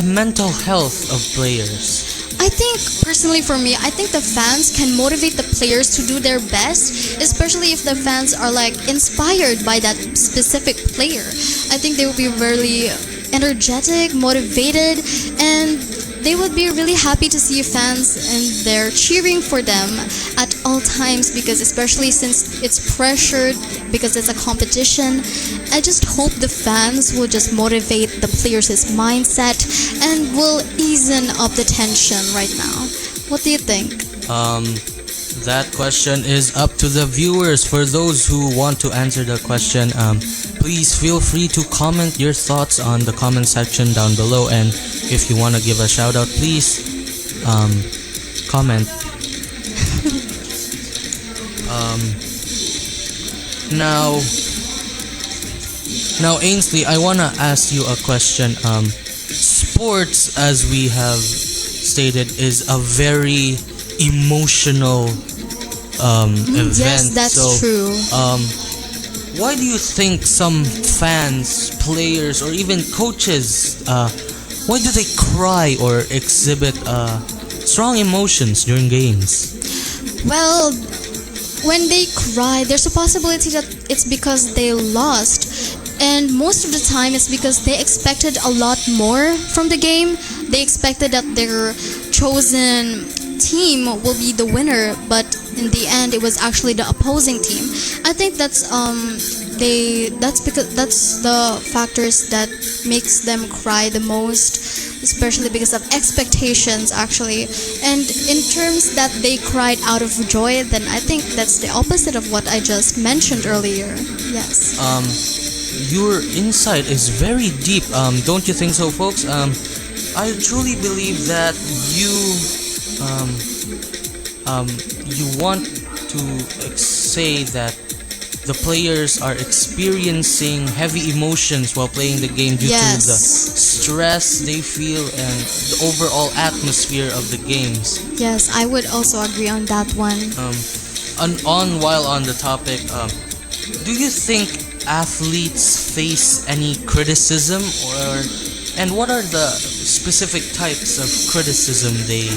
mental health of players? I think personally for me, I think the fans can motivate the players to do their best, especially if the fans are like inspired by that specific player. I think they will be really energetic, motivated, and they would be really happy to see fans and they're cheering for them at all times because especially since it's pressured because it's a competition. I just hope the fans will just motivate the players' mindset and will ease up the tension right now. What do you think? That question is up to the viewers. For those who want to answer the question, please feel free to comment your thoughts on the comment section down below. And if you want to give a shout out, please comment. Now, Ainsley, I want to ask you a question. Sports, as we have stated, is a very emotional event. Yes, that's so, true. Why do you think some fans, players, or even coaches, why do they cry or exhibit strong emotions during games? Well, when they cry, there's a possibility that it's because they lost. And most of the time, it's because they expected a lot more from the game. They expected that their chosen team will be the winner, but in the end, it was actually the opposing team. I think that's the factors that makes them cry the most, especially because of expectations actually. And in terms that they cried out of joy, then I think that's the opposite of what I just mentioned earlier. Yes. Your insight is very deep. Don't you think so, folks? I truly believe that you want to say that the players are experiencing heavy emotions while playing the game due to the stress they feel and the overall atmosphere of the games. Yes, I would also agree on that one. While on the topic, do you think athletes face any criticism, and what are the specific types of criticism they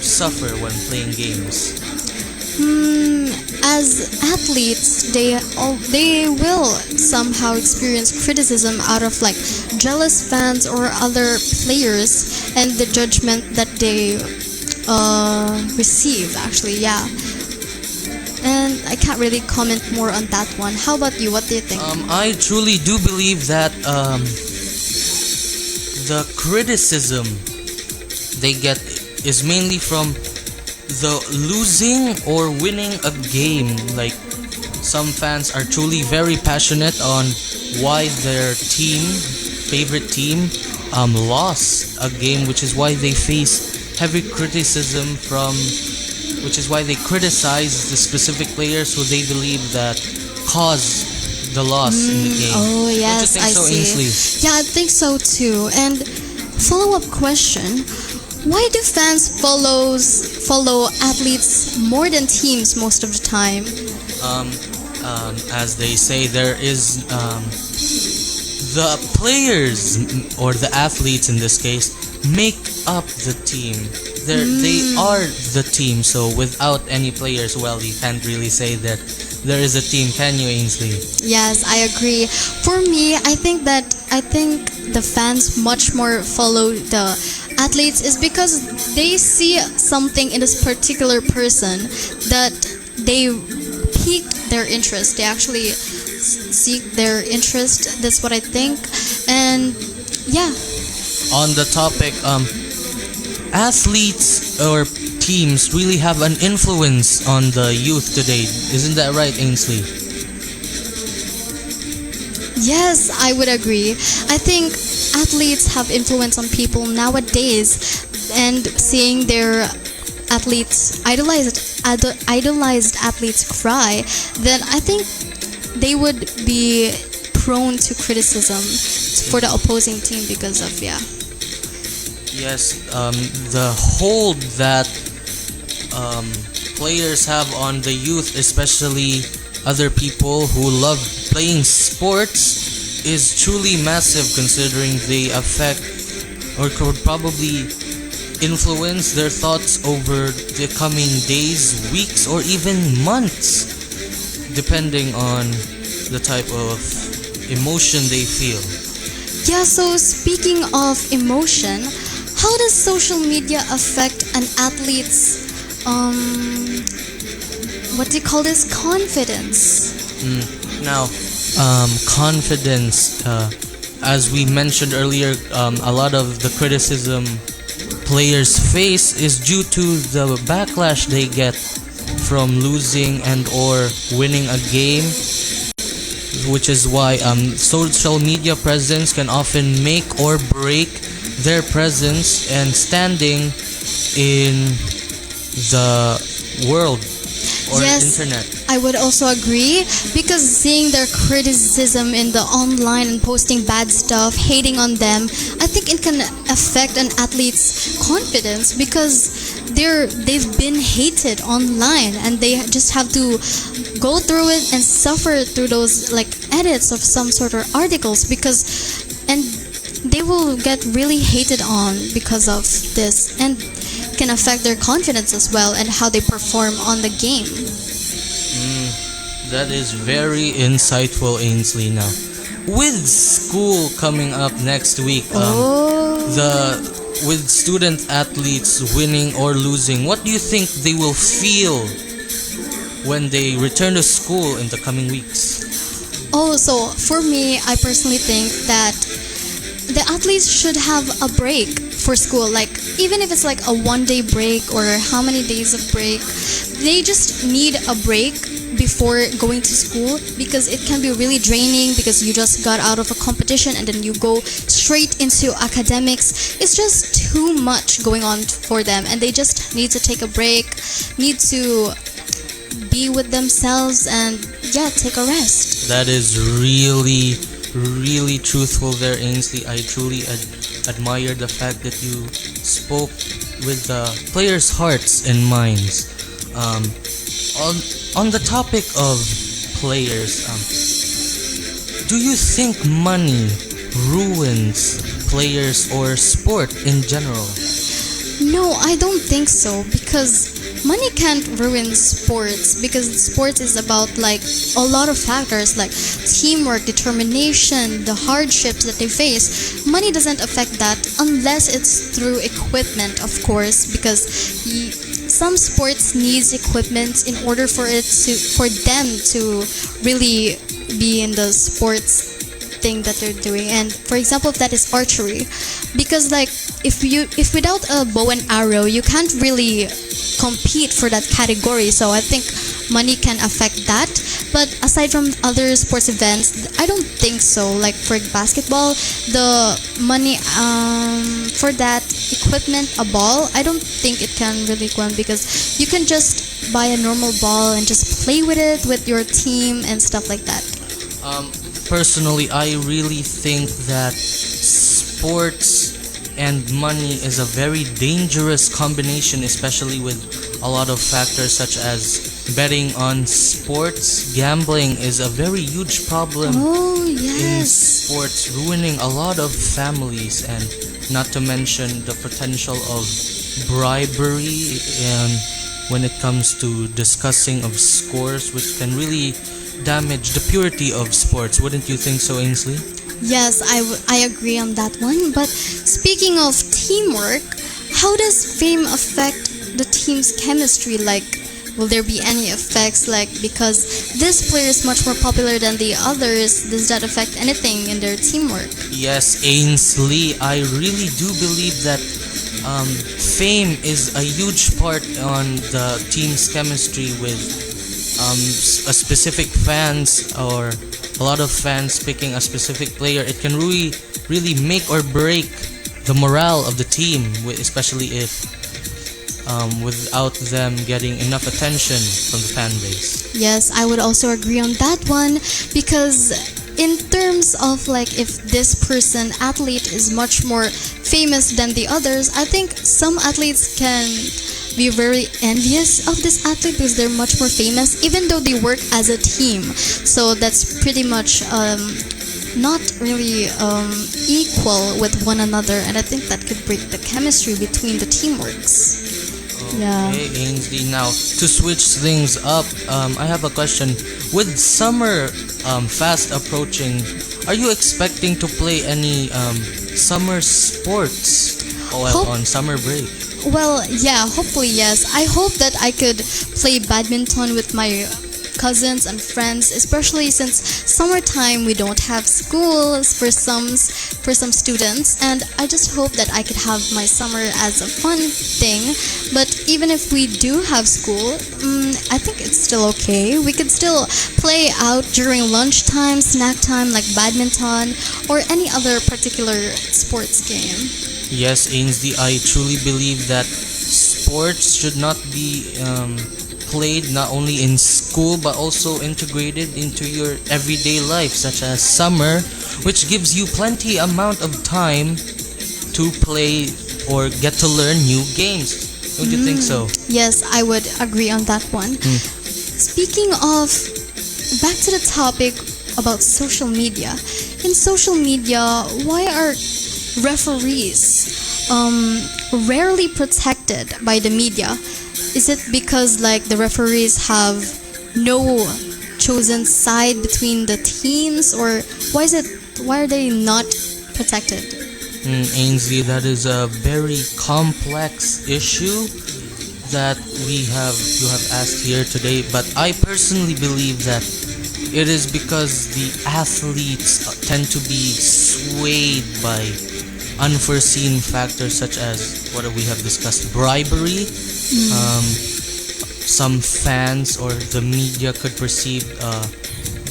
suffer when playing games? As athletes, they will somehow experience criticism out of like jealous fans or other players and the judgment that they receive, actually, yeah. And I can't really comment more on that one. How about you? What do you think? I truly do believe that the criticism they get is mainly from the losing or winning a game. Like, some fans are truly very passionate on why their favorite team, lost a game, which is why they face heavy criticism which is why they criticize the specific players who they believe that caused the loss in the game. Oh, yes, Don't you think I so, see. Ainsley? Yeah, I think so too. And follow-up question: why do fans follow athletes more than teams most of the time? As they say, there is the players or the athletes in this case make up the team. They are the team. So without any players, well, you can't really say that there is a team, can you, Ainsley? Yes, I agree. For me, I think the fans much more follow the athletes is because they see something in this particular person that they piqued their interest. They actually seek their interest. That's what I think. And yeah. On the topic, athletes or teams really have an influence on the youth today. Isn't that right, Ainsley? Yes, I would agree. I think athletes have influence on people nowadays, and seeing their athletes idolized athletes cry, then I think they would be prone to criticism for the opposing team because of Yes, the hold that players have on the youth, especially other people who love playing sports, is truly massive, considering they affect or could probably influence their thoughts over the coming days, weeks, or even months, depending on the type of emotion they feel. Yeah, so speaking of emotion, how does social media affect an athlete's what do you call this? Confidence. Now, confidence, as we mentioned earlier, a lot of the criticism players face is due to the backlash they get from losing and or winning a game, which is why social media presence can often make or break their presence and standing in the world or Yes, internet. I would also agree, because seeing their criticism in the online and posting bad stuff, hating on them, I think it can affect an athlete's confidence, because they've been hated online and they just have to go through it and suffer through those like edits of some sort of articles, and they will get really hated on because of this, and can affect their confidence as well and how they perform on the game. That is very insightful, Ainsley. Now, with school coming up next week, with student athletes winning or losing, what do you think they will feel when they return to school in the coming weeks? Oh, so for me, I personally think that the athletes should have a break for school. Like, even if it's like a 1-day break or how many days of break, they just need a break before going to school, because it can be really draining, because you just got out of a competition and then you go straight into academics. It's just too much going on for them, and they just need to take a break, need to be with themselves, and take a rest. That is really, really truthful there, Ainsley. I truly admire the fact that you spoke with the players' hearts and minds. On the topic of players, do you think money ruins players or sport in general? No, I don't think so, because money can't ruin sports because sports is about like a lot of factors like teamwork, determination, the hardships that they face. Money doesn't affect that unless it's through equipment, of course, because some sports needs equipment in order for them to really be in the sports thing that they're doing. And for example, if that is archery, because like if without a bow and arrow you can't really compete for that category. So I think money can affect that, but aside from other sports events, I don't think so. Like for basketball, the money for that equipment, a ball, I don't think it can really go on because you can just buy a normal ball and just play with it with your team and stuff like that. Personally, I really think that sports and money is a very dangerous combination, especially with a lot of factors such as betting on sports. Gambling is a very huge problem Oh in yes. sports, ruining a lot of families, and not to mention the potential of bribery and when it comes to discussing of scores, which can really damage the purity of sports. Wouldn't you think so, Ainsley? Yes, I agree on that one. But speaking of teamwork, how does fame affect the team's chemistry? Like, will there be any effects? Like, because this player is much more popular than the others, does that affect anything in their teamwork? Yes, Ainsley, I really do believe that fame is a huge part on the team's chemistry with a specific fans or a lot of fans picking a specific player. It can really make or break the morale of the team, especially if without them getting enough attention from the fan base. Yes, I would also agree on that one because in terms of like if this person athlete is much more famous than the others, I think some athletes can be very envious of this athlete because they're much more famous even though they work as a team. So that's pretty much not really equal with one another, and I think that could break the chemistry between the teamworks. Yeah. Okay, Ainsley. Now, to switch things up, I have a question. With summer fast approaching, are you expecting to play any summer sports on summer break? Well, yeah, hopefully yes. I hope that I could play badminton with my cousins and friends, especially since summertime we don't have schools for some students, and I just hope that I could have my summer as a fun thing. But even if we do have school, I think it's still okay. We could still play out during lunchtime, snack time, like badminton or any other particular sports game. Yes, Ainsley, I truly believe that sports should not be played not only in school but also integrated into your everyday life, such as summer, which gives you plenty amount of time to play or get to learn new games. Don't you think so? Yes, I would agree on that one. Speaking of, back to the topic about social media. In social media, why are referees rarely protected by the media? Is it because like the referees have no chosen side between the teams, or why are they not protected? Ainsley, that is a very complex issue that you have asked here today, but I personally believe that it is because the athletes tend to be swayed by unforeseen factors such as what we have discussed, bribery. Some fans or the media could perceive a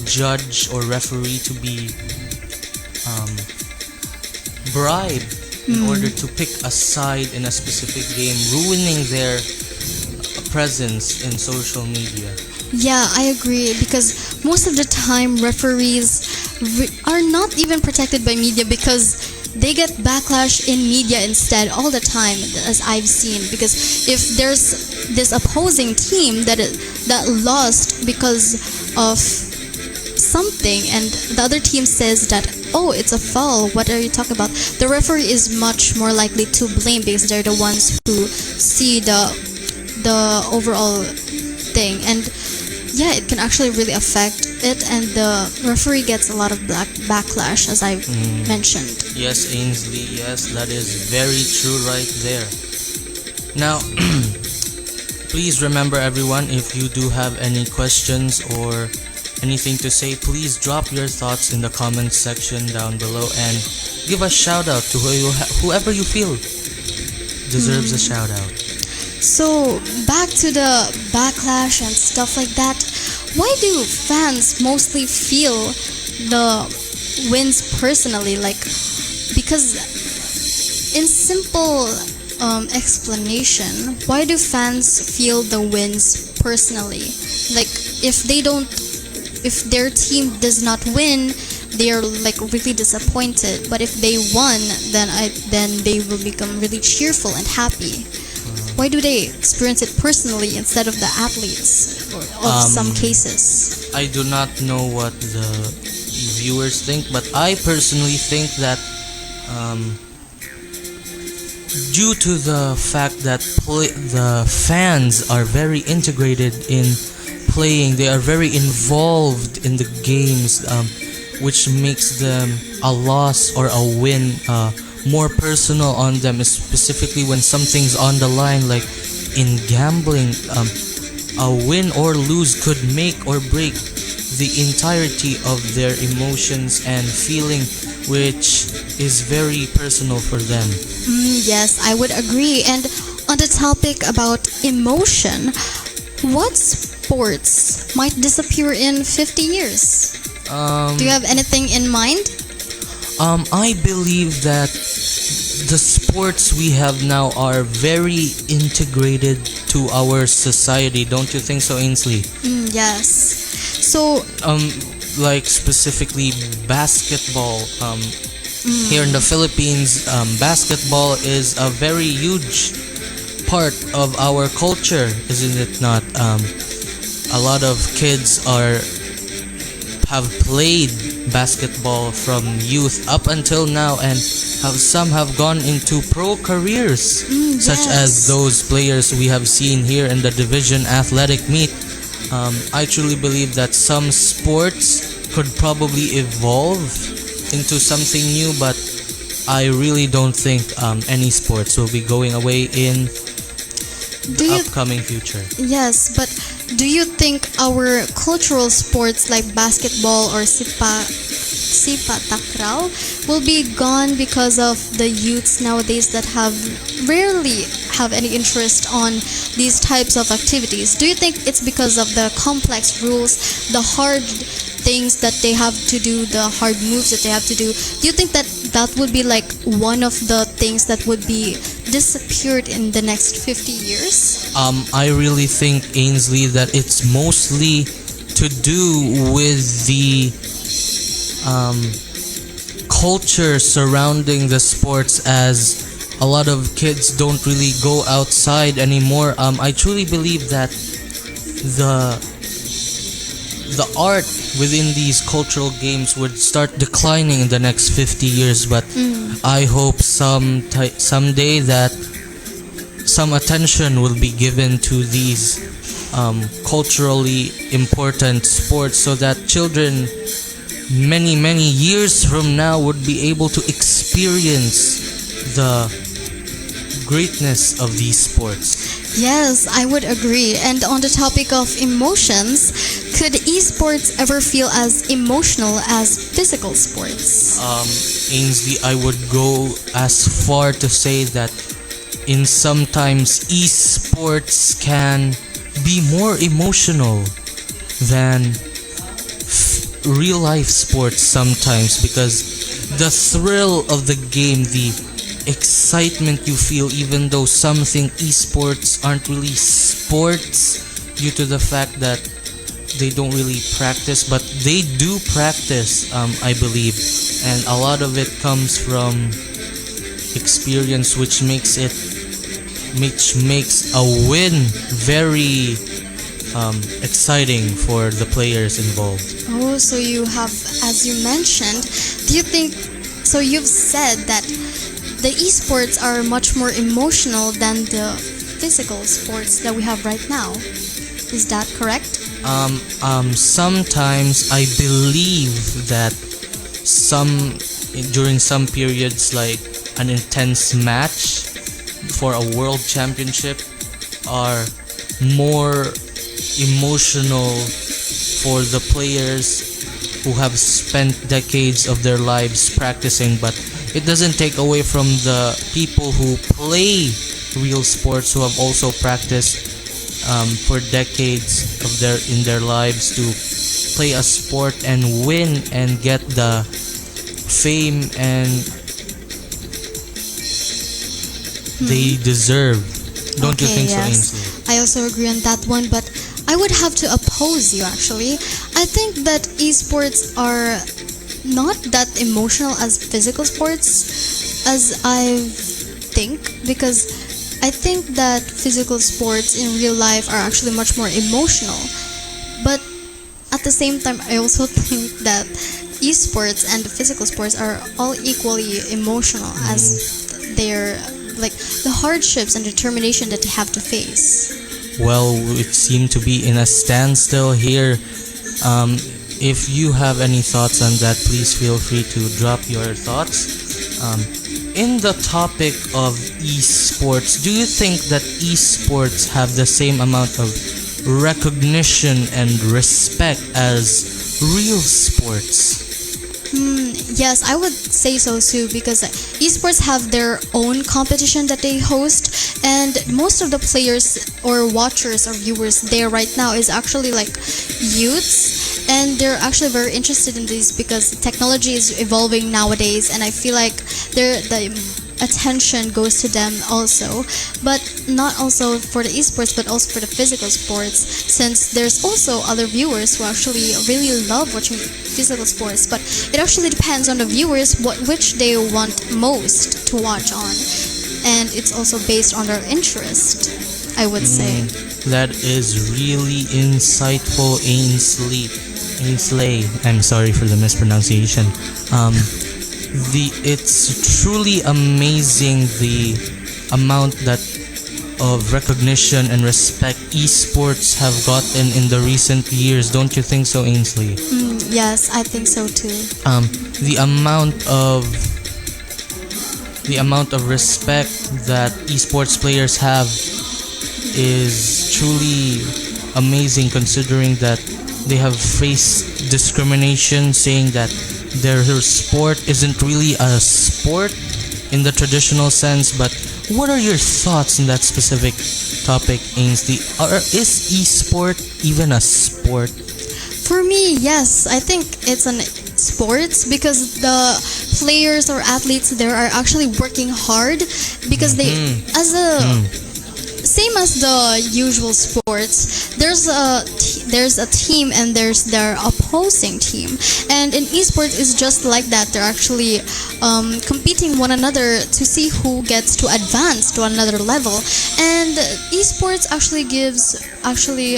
judge or referee to be bribed in order to pick a side in a specific game, ruining their presence in social media. Yeah, I agree, because most of the time referees are not even protected by media because they get backlash in media instead all the time, as I've seen. Because if there's this opposing team that lost because of something and the other team says that, oh, it's a foul, what are you talking about? The referee is much more likely to blame because they're the ones who see the the overall thing. And yeah, it can actually really affect it, and the referee gets a lot of backlash, as I mentioned. Yes, Ainsley, yes, that is very true right there. Now, please remember everyone, if you do have any questions or anything to say, please drop your thoughts in the comments section down below and give a shout out to whoever you feel deserves a shout out. So back to the backlash and stuff like that, why do fans mostly feel the wins personally? Like, because in simple explanation, why do fans feel the wins personally? Like, if their team does not win, they are like really disappointed. But if they won, then they will become really cheerful and happy. Why do they experience it personally instead of the athletes, or of some cases? I do not know what the viewers think, but I personally think that due to the fact that the fans are very integrated in playing, they are very involved in the games, which makes them a loss or a win more personal on them, specifically when something's on the line. Like in gambling, a win or lose could make or break the entirety of their emotions and feeling, which is very personal for them. Yes, I would agree. And on the topic about emotion, what sports might disappear in 50 years? Do you have anything in mind? I believe that the sports we have now are very integrated to our society. Don't you think so, Ainsley? Yes. So, Like specifically basketball. Here in the Philippines, basketball is a very huge part of our culture, isn't it not? A lot of kids have played basketball from youth up until now, and some have gone into pro careers, such as those players we have seen here in the division athletic meet. I truly believe that some sports could probably evolve into something new, but I really don't think any sports will be going away in the upcoming future. Yes, but do you think our cultural sports like basketball or sipa takraw will be gone because of the youths nowadays that rarely have any interest on these types of activities? Do you think it's because of the complex rules, the hard things that they have to do, the hard moves that they have to do? Do you think that would be like one of the things that would be disappeared in the next 50 years? I really think, Ainsley, that it's mostly to do with the culture surrounding the sports, as a lot of kids don't really go outside anymore. I truly believe that the art within these cultural games would start declining in the next 50 years, but I hope someday that some attention will be given to these culturally important sports, so that children many years from now would be able to experience the greatness of these sports. Yes, I would agree. And on the topic of emotions, could esports ever feel as emotional as physical sports? Ainsley, I would go as far to say that in sometimes esports can be more emotional than real life sports sometimes, because the thrill of the game, the excitement you feel, even though something esports aren't really sports due to the fact that they don't really practice, but they do practice, I believe, and a lot of it comes from experience, which makes a win very exciting for the players involved. Oh, so you have, as you mentioned, do you think, so you've said that the esports are much more emotional than the physical sports that we have right now. Is that correct? Sometimes I believe that during some periods, like an intense match for a world championship, are more emotional for the players who have spent decades of their lives practicing, but it doesn't take away from the people who play real sports, who have also practiced for decades of their lives to play a sport and win and get the fame and they deserve. Don't you Okay, think so, yes. Ainsley? I also agree on that one, but I would have to oppose you actually. I think that esports are not that emotional as physical sports as I think, because I think that physical sports in real life are actually much more emotional. But at the same time, I also think that esports and the physical sports are all equally emotional as they're like the hardships and determination that they have to face. Well, it seemed to be in a standstill here. If you have any thoughts on that, please feel free to drop your thoughts. In the topic of esports, do you think that esports have the same amount of recognition and respect as real sports? Yes, I would say so too, because esports have their own competition that they host, and most of the players or watchers or viewers there right now is actually like youths, and they're actually very interested in this because technology is evolving nowadays, and I feel like the attention goes to them also, but not also for the esports but also for the physical sports, since there's also other viewers who actually really love watching physical sports, but it actually depends on the viewers which they want most to watch on, and it's also based on their interest, I would say. That is really insightful, Ainsley. I'm sorry for the mispronunciation. It's truly amazing the amount of recognition and respect esports have gotten in the recent years. Don't you think so, Ainsley? Yes, I think so too. The amount of respect that esports players have is truly amazing, considering that they have faced discrimination, saying that their sport isn't really a sport in the traditional sense. But what are your thoughts on that specific topic, Ainsley? Is esport even a sport? For me, yes, I think it's an sports because the players or athletes there are actually working hard because they same as the usual sports, there's a team and there's their opposing team, and in esports it's just like that. They're actually competing one another to see who gets to advance to another level, and esports actually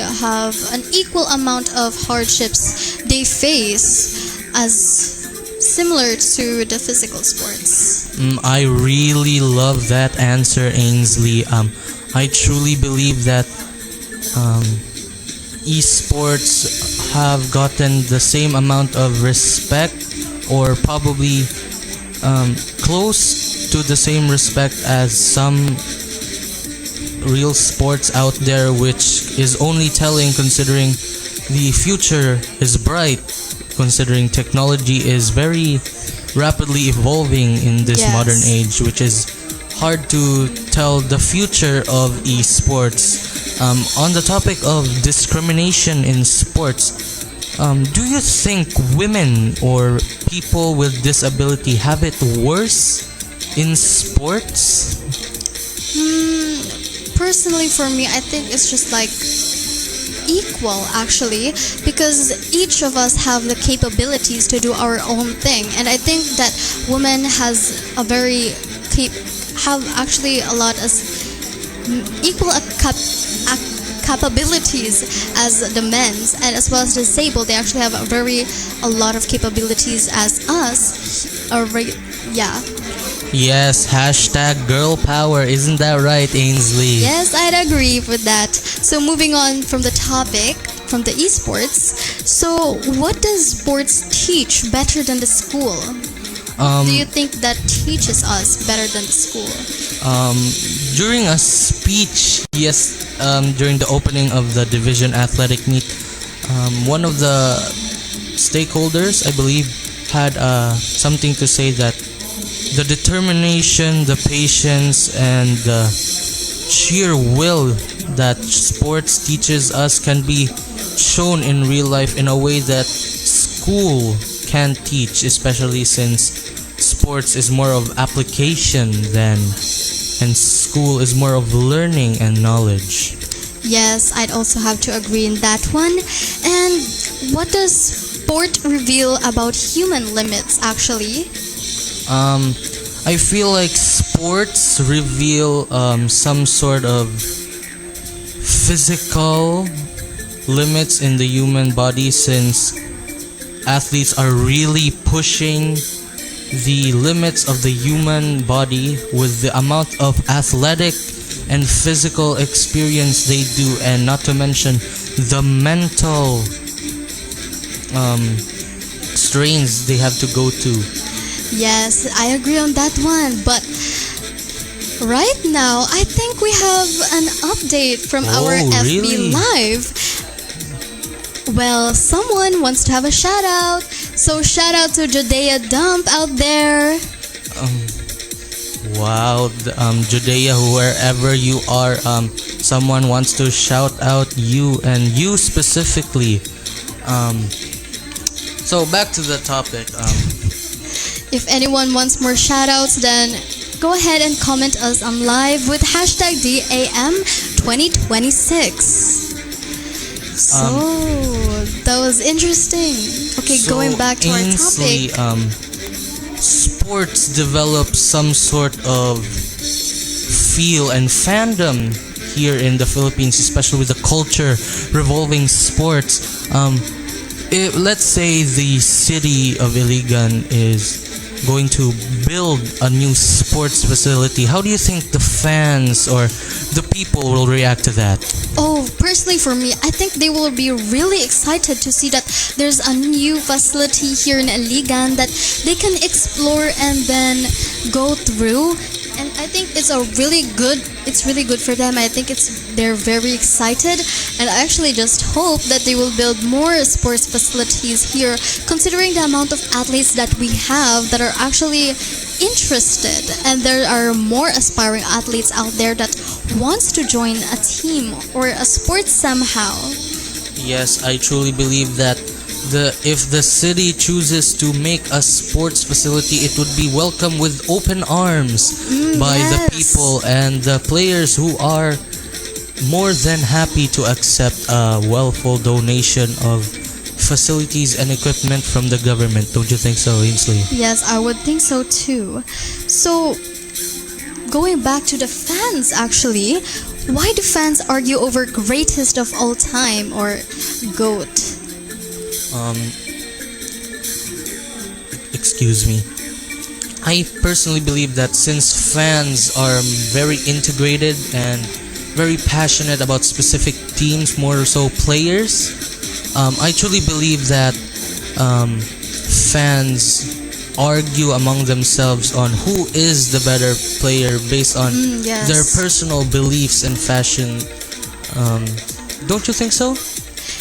have an equal amount of hardships they face as similar to the physical sports. I really love that answer, Ainsley. I truly believe that esports have gotten the same amount of respect, or probably close to the same respect as some real sports out there, which is only telling considering the future is bright, considering technology is very rapidly evolving in this Yes. modern age, which is hard to tell the future of esports. On the topic of discrimination in sports, do you think women or people with disability have it worse in sports? Personally, for me, I think it's just like equal actually, because each of us have the capabilities to do our own thing, and I think that women have actually a lot as equal capabilities as the men's, and as well as disabled, they actually have a lot of capabilities as us. Yeah. Yes, hashtag girl power. Isn't that right, Ainsley? Yes, I'd agree with that. So moving on from the topic, from the esports. So what does sports teach better than the school? Do you think that teaches us better than the school? During a speech, yes, during the opening of the division athletic meet, one of the stakeholders, I believe, had something to say that the determination, the patience, and the sheer will that sports teaches us can be shown in real life in a way that school can't teach, especially since sports is more of application than and school is more of learning and knowledge. Yes, I'd also have to agree in that one. And what does sport reveal about human limits actually? I feel like sports reveal some sort of physical limits in the human body, since athletes are really pushing the limits of the human body with the amount of athletic and physical experience they do, and not to mention the mental strains they have to go to. Yes, I agree on that one. But right now, I think we have an update from our FB really? Live. Well, someone wants to have a shout out. So shout out to Judea Dump out there. Wow, Judea, wherever you are, someone wants to shout out you, and you specifically. So back to the topic. If anyone wants more shout outs, then go ahead and comment us on live with hashtag DAM2026. So that was interesting. Okay, So going back to our Ainsley, topic. Sports develop some sort of feel and fandom here in the Philippines, especially with the culture revolving sports. Let's say the city of Iligan is going to build a new sports facility. How do you think the fans or the people will react to that? Oh, personally for me, I think they will be really excited to see that there's a new facility here in Iligan that they can explore and then go through. And I think it's really good for them. I think they're very excited, and I actually just hope that they will build more sports facilities here, considering the amount of athletes that we have that are actually interested, and there are more aspiring athletes out there that wants to join a team or a sport somehow. Yes, I truly believe that if the city chooses to make a sports facility, it would be welcomed with open arms by the yes. people and the players, who are more than happy to accept a full donation of facilities and equipment from the government. Don't you think so, Ainsley? Yes, I would think so too. So, going back to the fans actually, why do fans argue over greatest of all time or GOAT? Excuse me. I personally believe that since fans are very integrated and very passionate about specific teams, more so players, I truly believe that fans argue among themselves on who is the better player based on yes. their personal beliefs and fashion. Don't you think so?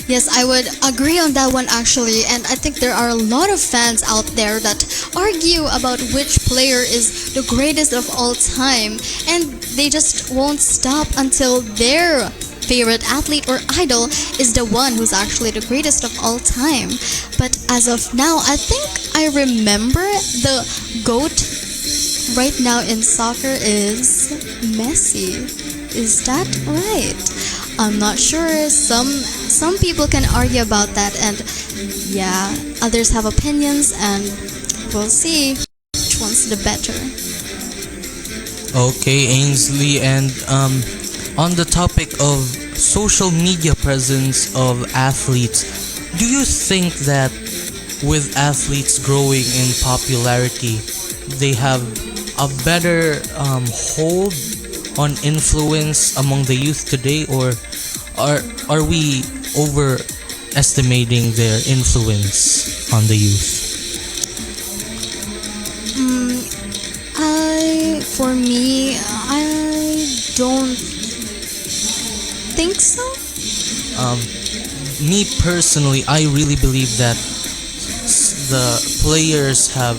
Yes, I would agree on that one actually, and I think there are a lot of fans out there that argue about which player is the greatest of all time, and they just won't stop until their favorite athlete or idol is the one who's actually the greatest of all time. But as of now, I think I remember the GOAT right now in soccer is Messi. Is that right? I'm not sure. Some people can argue about that, and yeah, others have opinions, and we'll see which one's the better. Okay, Ainsley, and on the topic of social media presence of athletes, do you think that with athletes growing in popularity, they have a better hold on influence among the youth today, or are we overestimating their influence on the youth? For me, I don't think so. Me personally, I really believe that the players have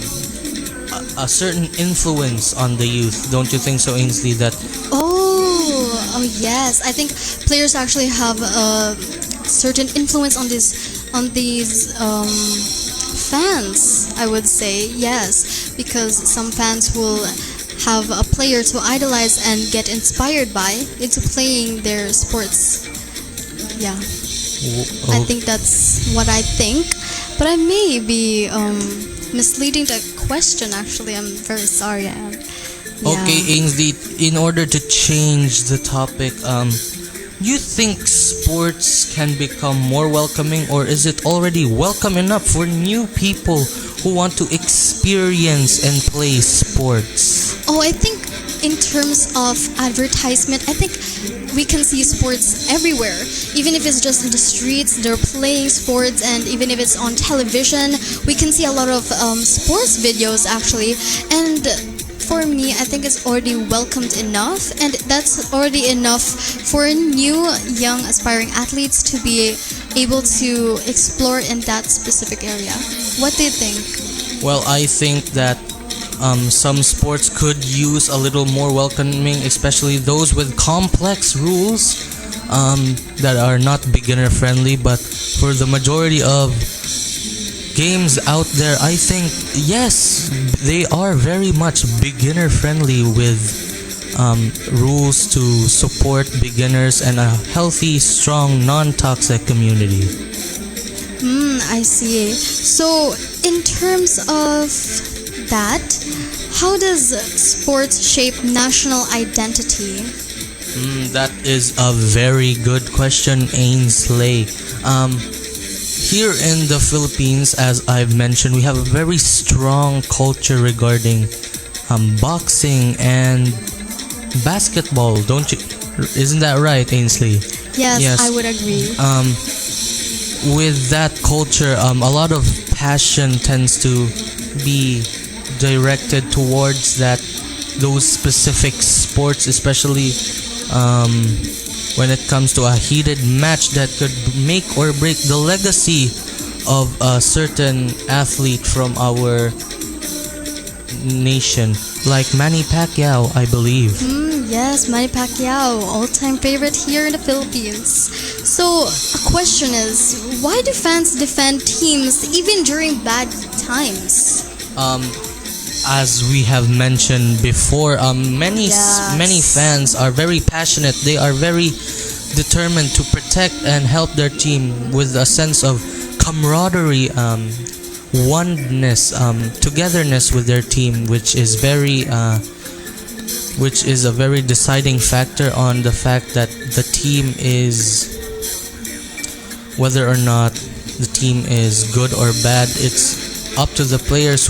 a certain influence on the youth. Don't you think so, Ainsley? That Oh yes. I think players actually have a certain influence on these fans. I would say yes, because some fans will have a player to idolize and get inspired by into playing their sports. Yeah, I think that's what I think, but I may be misleading the question. Actually, I'm very sorry. I am. Okay, Ainsley, in order to change the topic, you think sports can become more welcoming, or is it already welcome enough for new people who want to experience and play sports? Oh, I think in terms of advertisement, I think we can see sports everywhere. Even if it's just in the streets, they're playing sports, and even if it's on television, we can see a lot of sports videos actually. And for me, I think it's already welcomed enough, and that's already enough for new, young, aspiring athletes to be able to explore in that specific area. What do you think? Well, I think that some sports could use a little more welcoming, especially those with complex rules that are not beginner friendly. But for the majority of games out there, I think yes, they are very much beginner friendly with rules to support beginners and a healthy, strong, non-toxic community. I see. So, in terms of that, how does sports shape national identity? That is a very good question, Ainsley. Here in the Philippines, as I've mentioned, we have a very strong culture regarding boxing and basketball, don't you? Isn't that right, Ainsley? Yes, I would agree. With that culture, a lot of passion tends to be directed towards those specific sports, especially when it comes to a heated match that could make or break the legacy of a certain athlete from our nation, like Manny Pacquiao, I believe. Yes, Manny Pacquiao, all-time favorite here in the Philippines. So, a question is, why do fans defend teams even during bad times? As we have mentioned before, many fans are very passionate. They are very determined to protect and help their team with a sense of camaraderie, oneness, togetherness with their team, which is a very deciding factor on the fact that the team is, whether or not the team is good or bad, it's up to the players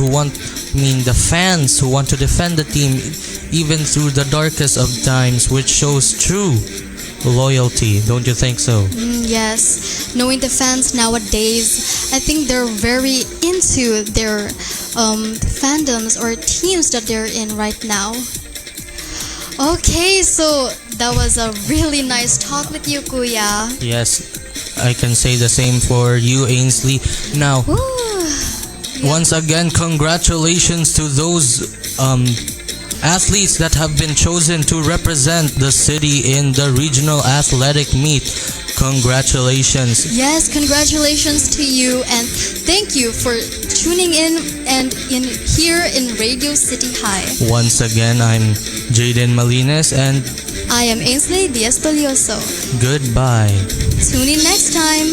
the fans who want to defend the team even through the darkest of times, which shows true loyalty. Don't you think so? Yes, knowing the fans nowadays, I think they're very into their fandoms or teams that they're in right now. Okay, so that was a really nice talk with you, Kuya. Yes, I can say the same for you, Ainsley. Now, once again, congratulations to those athletes that have been chosen to represent the city in the regional athletic meet. Congratulations. Yes, congratulations to you, and thank you for tuning in and in here in Radio City High. Once again, I'm Jaden Malines, and I am Ainsley Diaz Tolioso. Goodbye. Tune in next time.